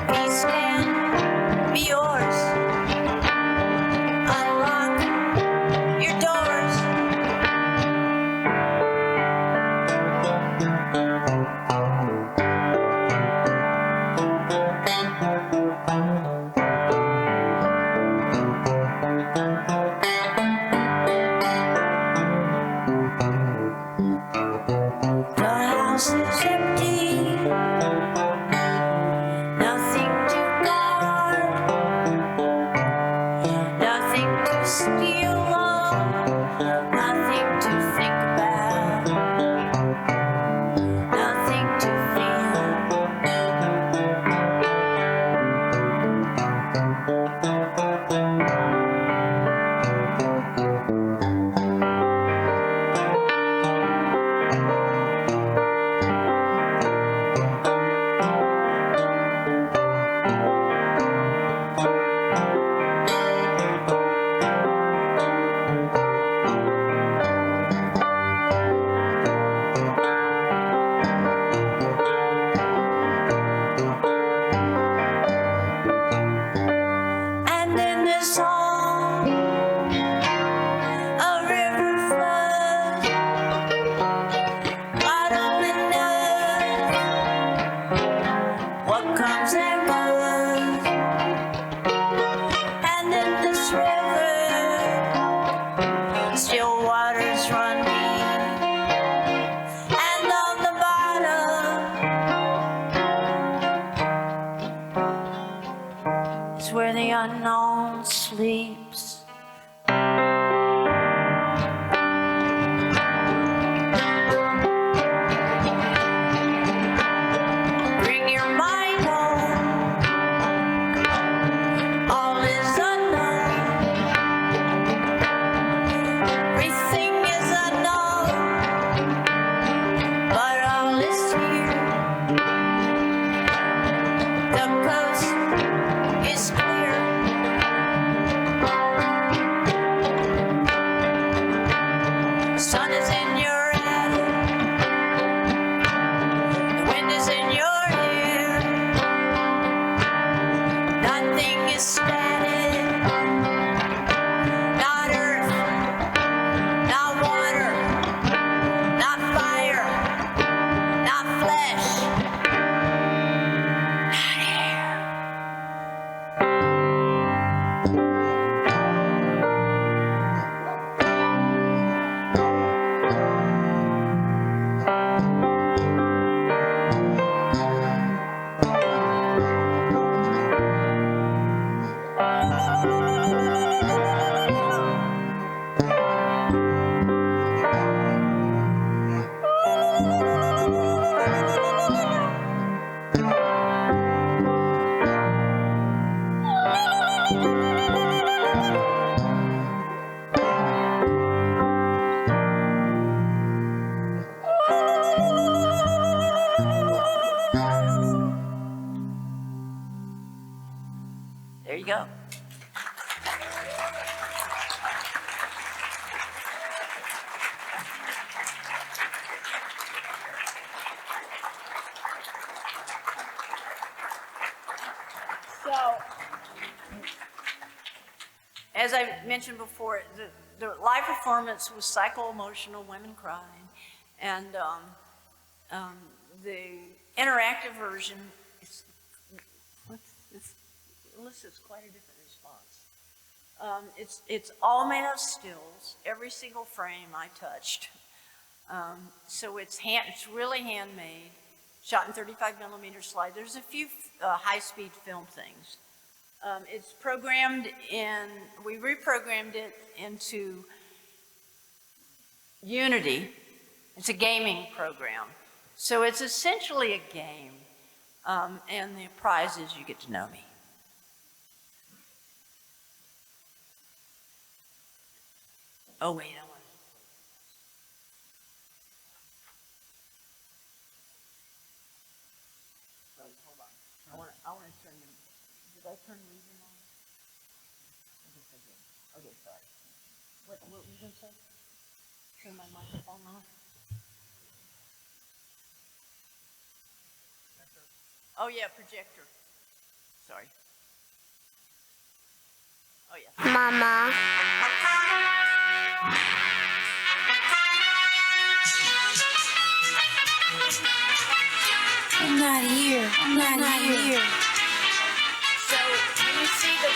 [SPEAKER 5] Peace can be yours. Unlock your doors. The house is empty, nothing to guard, nothing to steal on, nothing to think about, nothing to feel. And in the song, a river flows. God only knows what comes and goes. And in this river, still waters run deep. And on the bottom is where the unknown sleeps. Bring your mind home, all is unknown. Everything is unknown, but all is here. The coast is clear. Sun is in your attic, the wind is in your ear. Nothing is static, not earth, not water, not fire, not flesh, not air. There you go.
[SPEAKER 1] So, as I mentioned before, the live performance was psycho-emotional, women crying, and the interactive version is, elicits quite a different response. It's all made of stills, every single frame I touched. So it's really handmade, shot in 35mm slide. There's a few high-speed film things. It's programmed in, we reprogrammed it into Unity. It's a gaming program. So it's essentially a game. And the prize is you get to know me. Oh, wait, I want to turn them. Did I turn reason on? Okay, sorry. What were you going to say? Turn my microphone on? Oh, yeah, projector. Sorry. Oh, yeah.
[SPEAKER 9] Mama.
[SPEAKER 4] I'm not here. I'm not here.
[SPEAKER 1] So, when you see the...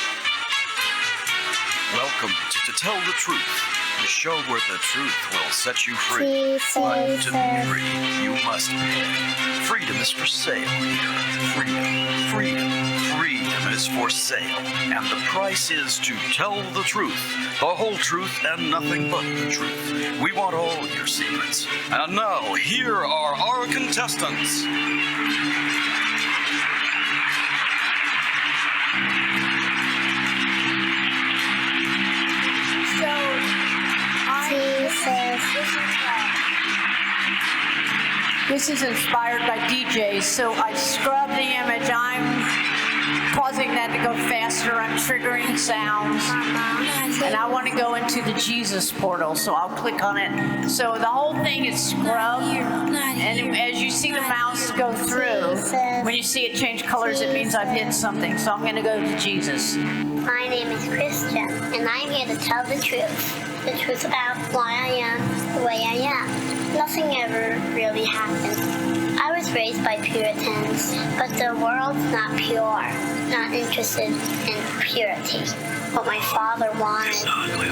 [SPEAKER 10] Welcome to Tell the Truth, the show where the truth will set you free. But to be free, you must pay. Freedom is for sale here. Freedom, freedom, freedom is for sale. And the price is to tell the truth, the whole truth and nothing but the truth. We want all your secrets. And now, here are our contestants.
[SPEAKER 1] This is inspired by DJs, so I scrub the image. I'm causing that to go faster. I'm triggering sounds. And I want to go into the Jesus portal, so I'll click on it. So the whole thing is scrubbed. And as you see the mouse go through, when you see it change colors, it means I've hit something. So I'm going to go to Jesus.
[SPEAKER 9] My name is Christian, and I'm here to tell the truth. The truth about why I am the way I am. Nothing ever really happened. I was raised by Puritans, but the world's not pure, not interested in purity. What my father wanted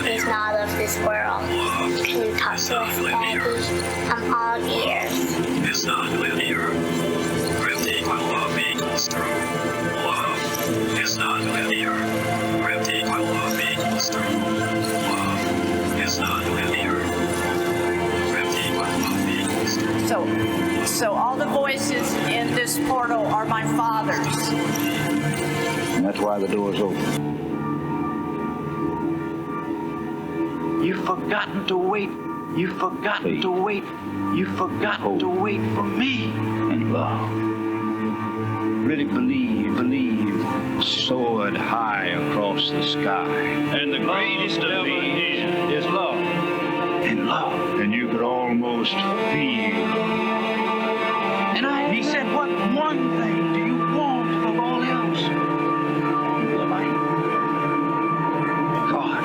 [SPEAKER 9] is not of this world. Can you talk to us, Daddy? I'm all ears.
[SPEAKER 8] It's not linear. Everything will love equals through love. It's not linear. Everything will love equals through love. It's not linear. Everything will love equals through.
[SPEAKER 1] So all the voices in this portal are my father's.
[SPEAKER 11] And that's why the door's open.
[SPEAKER 12] You've forgotten to wait. You've forgotten to wait. You've forgotten to wait for me.
[SPEAKER 11] And love. Really believe, soared high across the sky. And the greatest of these is love. And love. And you could almost feel.
[SPEAKER 12] And he said, what one thing do you want above all else?
[SPEAKER 11] The light. God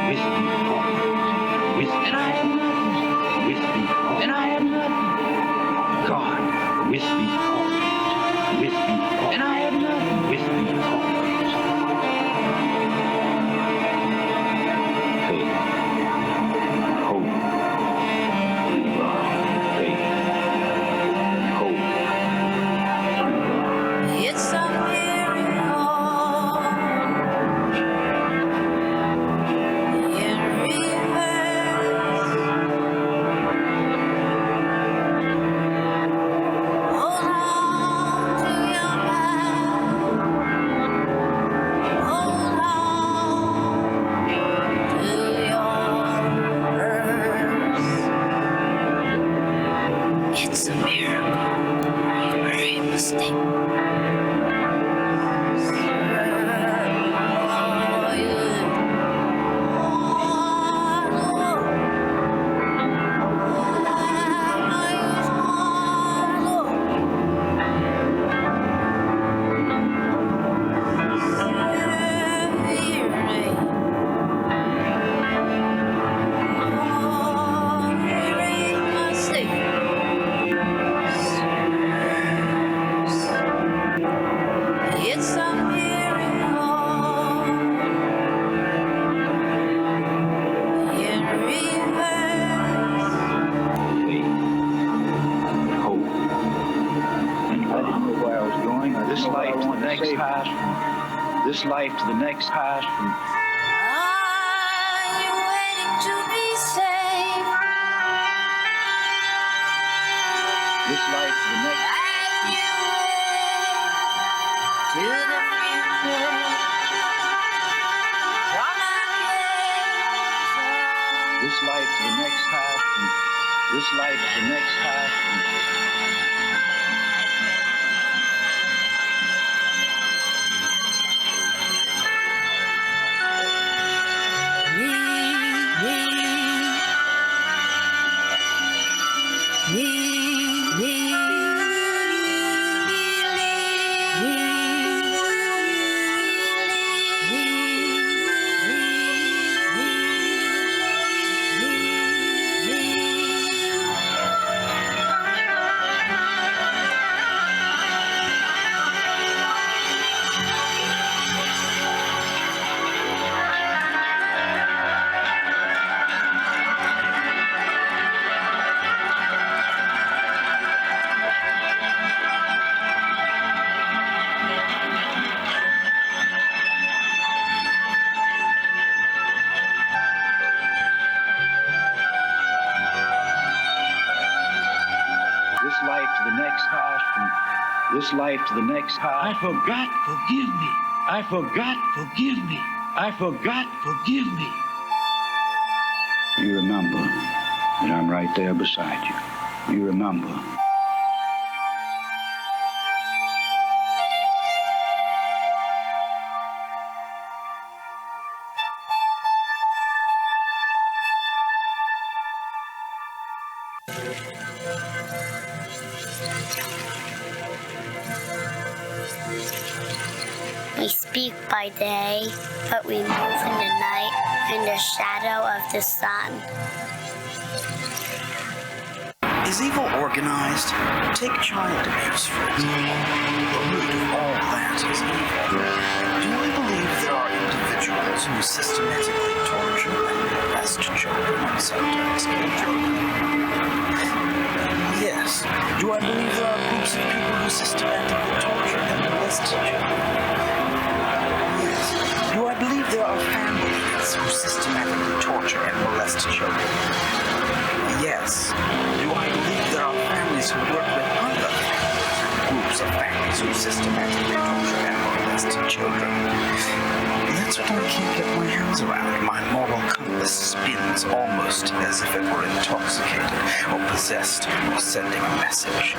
[SPEAKER 11] with me always. With me.
[SPEAKER 12] And I am nothing.
[SPEAKER 11] With me always.
[SPEAKER 12] And I am nothing.
[SPEAKER 11] God with me always. With me always.
[SPEAKER 12] And I am nothing.
[SPEAKER 11] With me always. Faith, hope, love, faith, hope, love.
[SPEAKER 4] It's a miracle in reverse. Hold on to your mind. Hold on to your purse. It's a miracle. You were a mistake. It's a miracle in reverse.
[SPEAKER 11] Faith, hope, and I didn't know where I was going. This life to the next past. This life to the next past.
[SPEAKER 4] Are you waiting to be saved?
[SPEAKER 11] This life to the next.
[SPEAKER 4] As you wait
[SPEAKER 5] to the future. From our cares
[SPEAKER 11] This life to the next half, and this life to the next half. This life to the next half.
[SPEAKER 12] I forgot, forgive me. I forgot, forgive me. I forgot, forgive me.
[SPEAKER 11] You remember that I'm right there beside you. You remember.
[SPEAKER 9] We speak by day, but we move in the night in the shadow of the sun.
[SPEAKER 10] Is evil organized? Take child abuse, for example. The root of all that is evil. Do I believe there are individuals who systematically torture and molest children and sometimes kill children? Yes. Do I believe there are groups of people who systematically torture and molest children? Do I believe there are families who systematically torture and molest children? Yes. Do I believe there are families who work with other families, groups of families who systematically torture and molest children? That's what I can't get my hands around. My moral compass spins almost as if it were intoxicated or possessed or sending a message.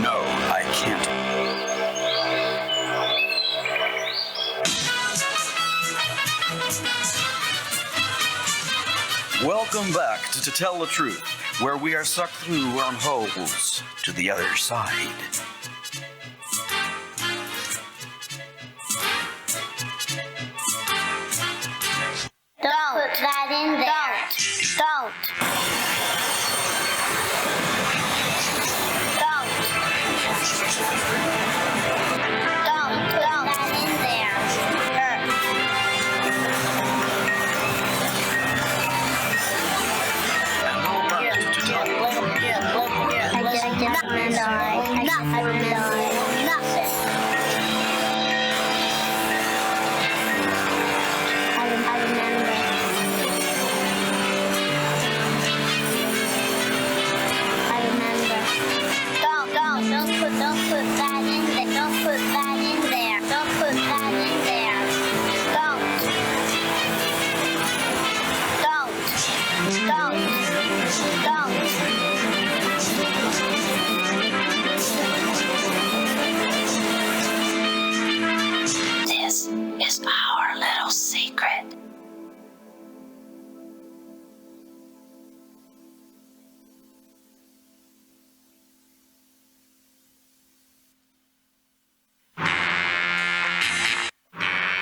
[SPEAKER 10] No, I can't. Welcome back to Tell the Truth, where we are sucked through wormholes to the other side.
[SPEAKER 9] Don't put that in there. Don't.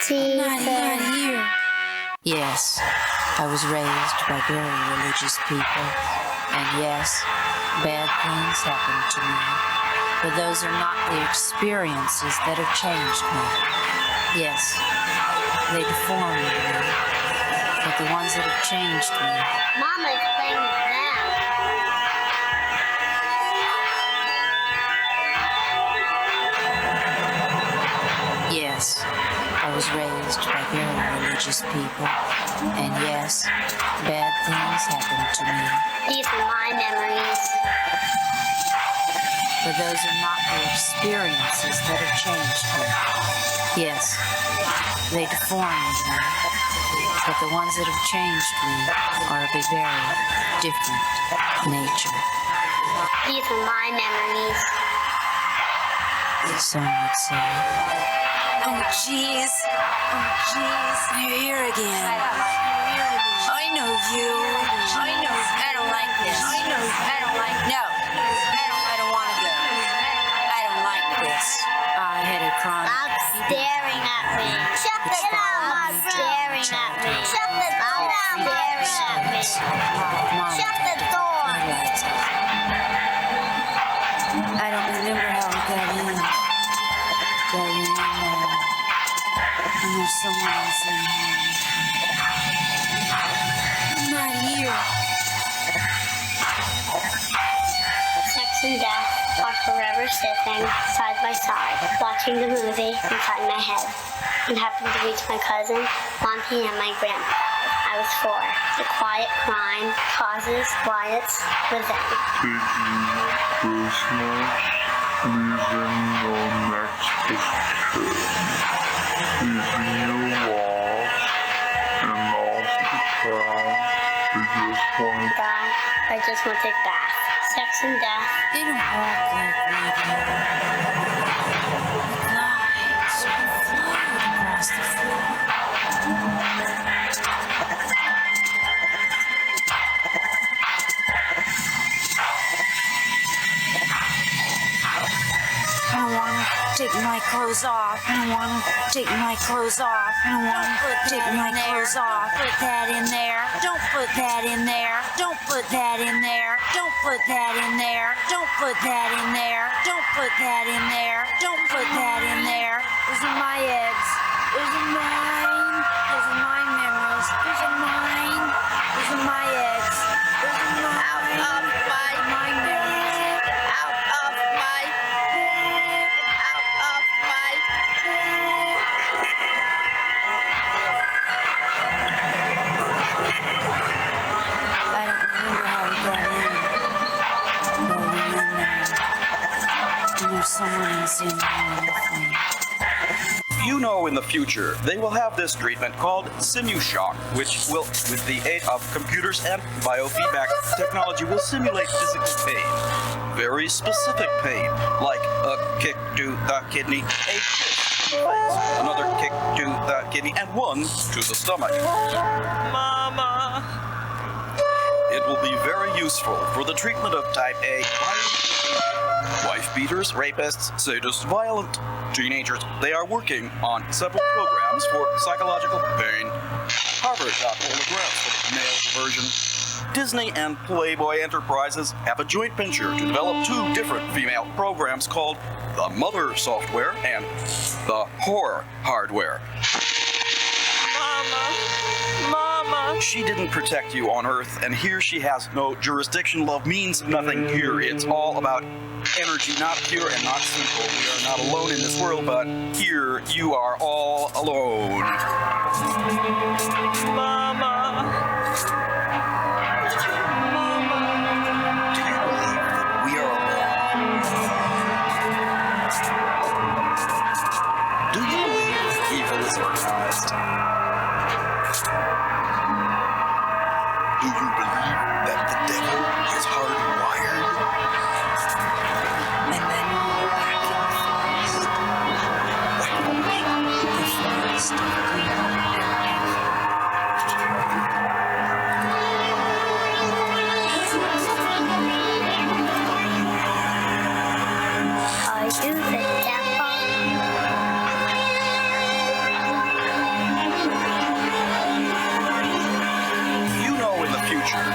[SPEAKER 5] Not here. Yes, I was raised by very religious people, and yes, bad things happened to me. But those are not the experiences that have changed me. Yes, they deformed me, but the ones that have changed me.
[SPEAKER 9] Mama is playing with that.
[SPEAKER 5] Yes, I was raised by very religious people, and yes, bad things happened to me.
[SPEAKER 9] These are my memories.
[SPEAKER 5] For those are not the experiences that have changed me. Yes, they deformed me, but the ones that have changed me are of a very different nature.
[SPEAKER 9] These are my memories.
[SPEAKER 5] Some would say. Oh, jeez. Oh, jeez. You're here again. I know you. I know. I don't like this. I know. I don't like. No. I don't want to go. I don't like this. I had a chronic.
[SPEAKER 9] Stop staring at me. Shut the door. Stop staring at me. Shut the door. Stop staring at me. Shut the door.
[SPEAKER 5] I don't remember how we got in. And there's someone else in here. I'm not here.
[SPEAKER 9] Sex and death are forever sitting side by side, watching the movie inside my head. It happened to reach my cousin, Monty, and my grandpa. I was 4. The quiet crime causes Wyatt's revenge.
[SPEAKER 13] Did you Christmas? Leaving your next picture. Leaving your walls and all the crowd.
[SPEAKER 9] I just want to take a bath. Sex and death.
[SPEAKER 5] They don't walk like we do. They glide across the floor. I don't want to take my clothes off. I don't want to take my clothes off. I don't want to take my clothes off. Put that in there. Don't put that in there. Don't put that in there. Don't put that in there. Don't put that in there. Don't put that in there. Don't put that in there. Those are my eggs. Those are mine. Those are my memories. Those are mine. Those are my eggs. Those are mine. Out of my memories. Out of my. Out of my. I don't remember how we got in. But we went there. And there's someone else in here with me.
[SPEAKER 10] You know in the future, they will have this treatment called SimuShock, which will, with the aid of computers and biofeedback technology, will simulate physical pain. Very specific pain, like a kick to the kidney, a kick to the face, another kick to the kidney, and one to the stomach. Mama! It will be very useful for the treatment of type A wife beaters, rapists, sadists, violent teenagers. They are working on several programs for psychological pain. Harvard got holograms for the male version. Disney and Playboy Enterprises have a joint venture to develop 2 different female programs called the Mother Software and the Horror Hardware. Mama, she didn't protect you on Earth, and here she has no jurisdiction. Love means nothing here. It's all about energy, not pure and not simple. We are not alone in this world, but here you are all alone. Mama. Do you believe that we are alone? Do you believe that evil is organized? Do you believe that the devil is hardwired? And then back in the forest of green
[SPEAKER 9] Are you the devil?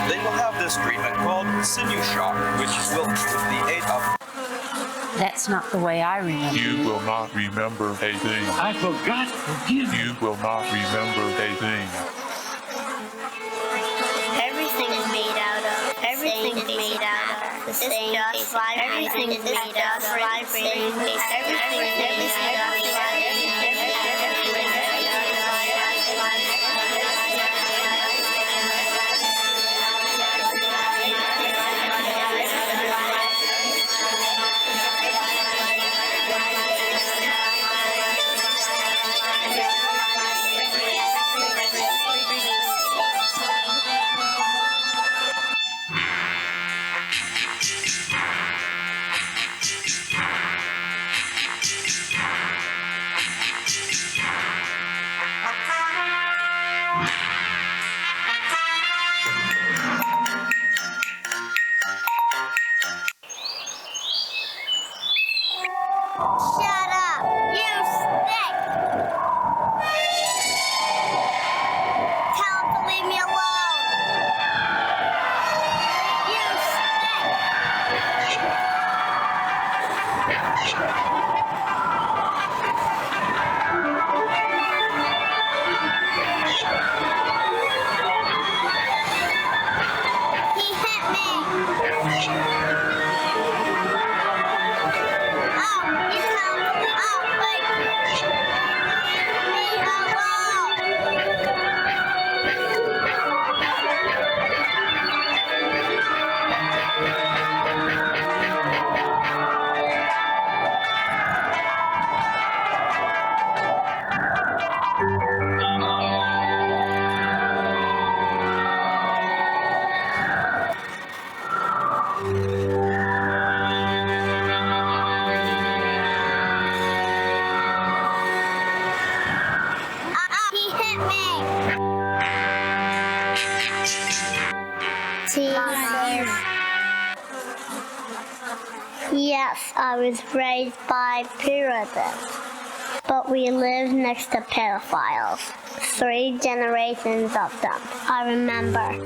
[SPEAKER 10] They will have this treatment called SimuShock, which will, with the aid of...
[SPEAKER 5] That's not the way I remember.
[SPEAKER 13] You will not remember a thing.
[SPEAKER 12] I forgot. Forgive me.
[SPEAKER 13] You will not remember a thing.
[SPEAKER 9] Everything is made out of. Everything is made out of the same. Everything is made out of vibrating. Everything is made out of You stink! Tell him to leave me alone! You stink! He hit me! Oh, you tell him to wait! Leave me alone! He hit me! Yes, I was raised by Puritans, but we lived next to pedophiles. 3 generations of them, I remember.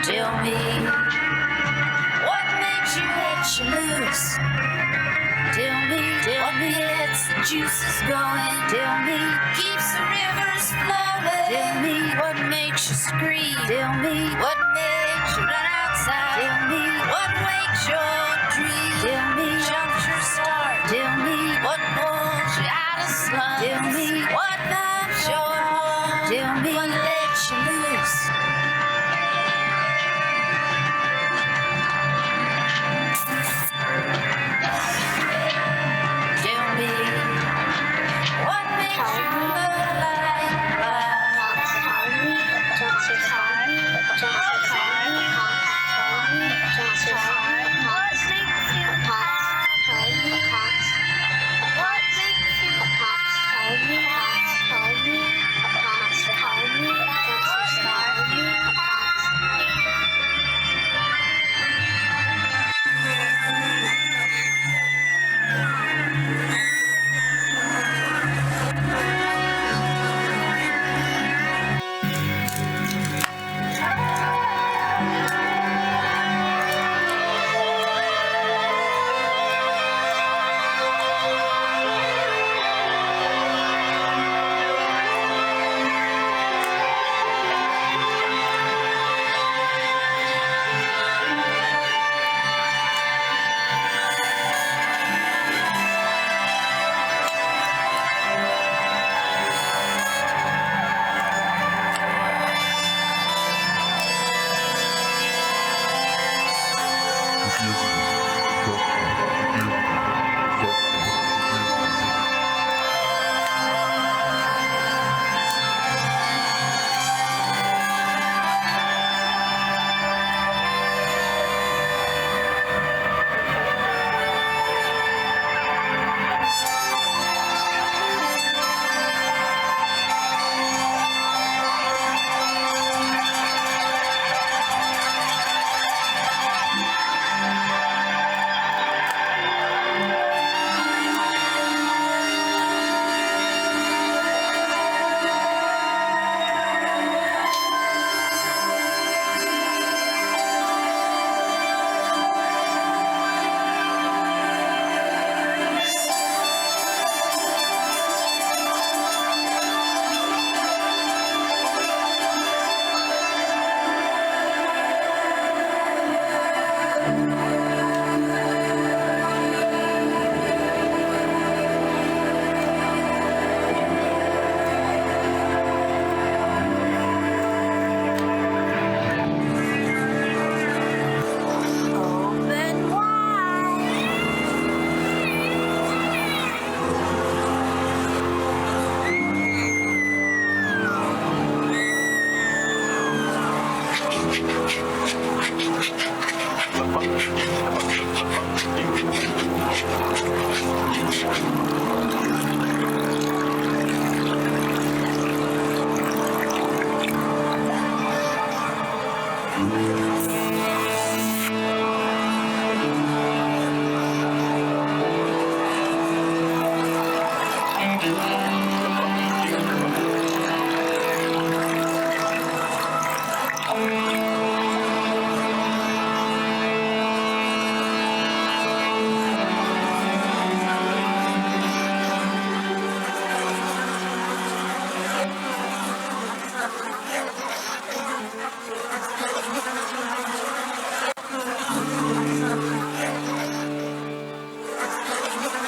[SPEAKER 5] Tell me, what makes you let you loose? Tell me, what gets the juices going? Tell me, keeps the rivers flowing? Tell me, what makes you scream? Tell me, what makes you run outside? Tell me, what wakes your dream? Tell me, jumps your start? Tell me, what pulls you out of slump? Tell me, what pumps your heart? Tell me, what lets you loose? Tell me, what makes you look like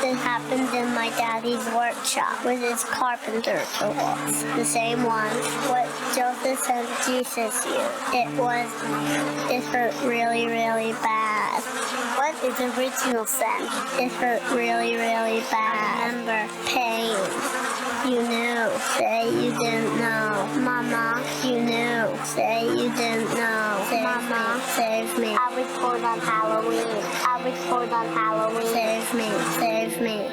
[SPEAKER 9] It happened in my daddy's workshop with his carpenter tools. The same ones what Joseph and Jesus used. It hurt really, really bad. What is original sin? It hurt really, really bad. Remember, pain. You knew. Say you didn't know. Mama, you knew. Say you didn't know. Mama, save me. I was born on Halloween. I was born on Halloween. Save me. Save me.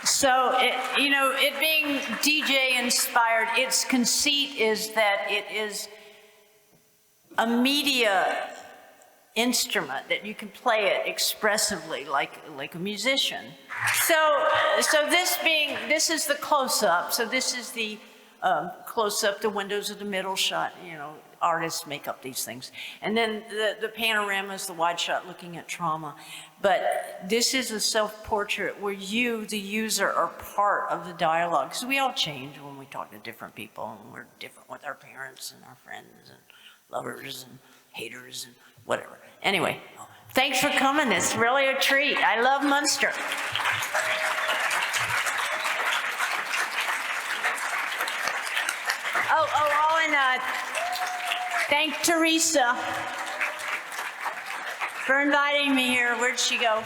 [SPEAKER 1] So, it being DJ inspired, its conceit is that it is a media instrument that you can play it expressively like a musician. So this is the close-up. So this is the close-up, the windows of the middle shot, artists make up these things. And then the panorama is the wide shot looking at trauma. But this is a self-portrait where you, the user, are part of the dialogue. Because we all change when we talk to different people, and we're different with our parents and our friends and lovers and haters and whatever. Anyway, thanks for coming. It's really a treat. I love Munster. And thank Teresa for inviting me here. Where'd she go?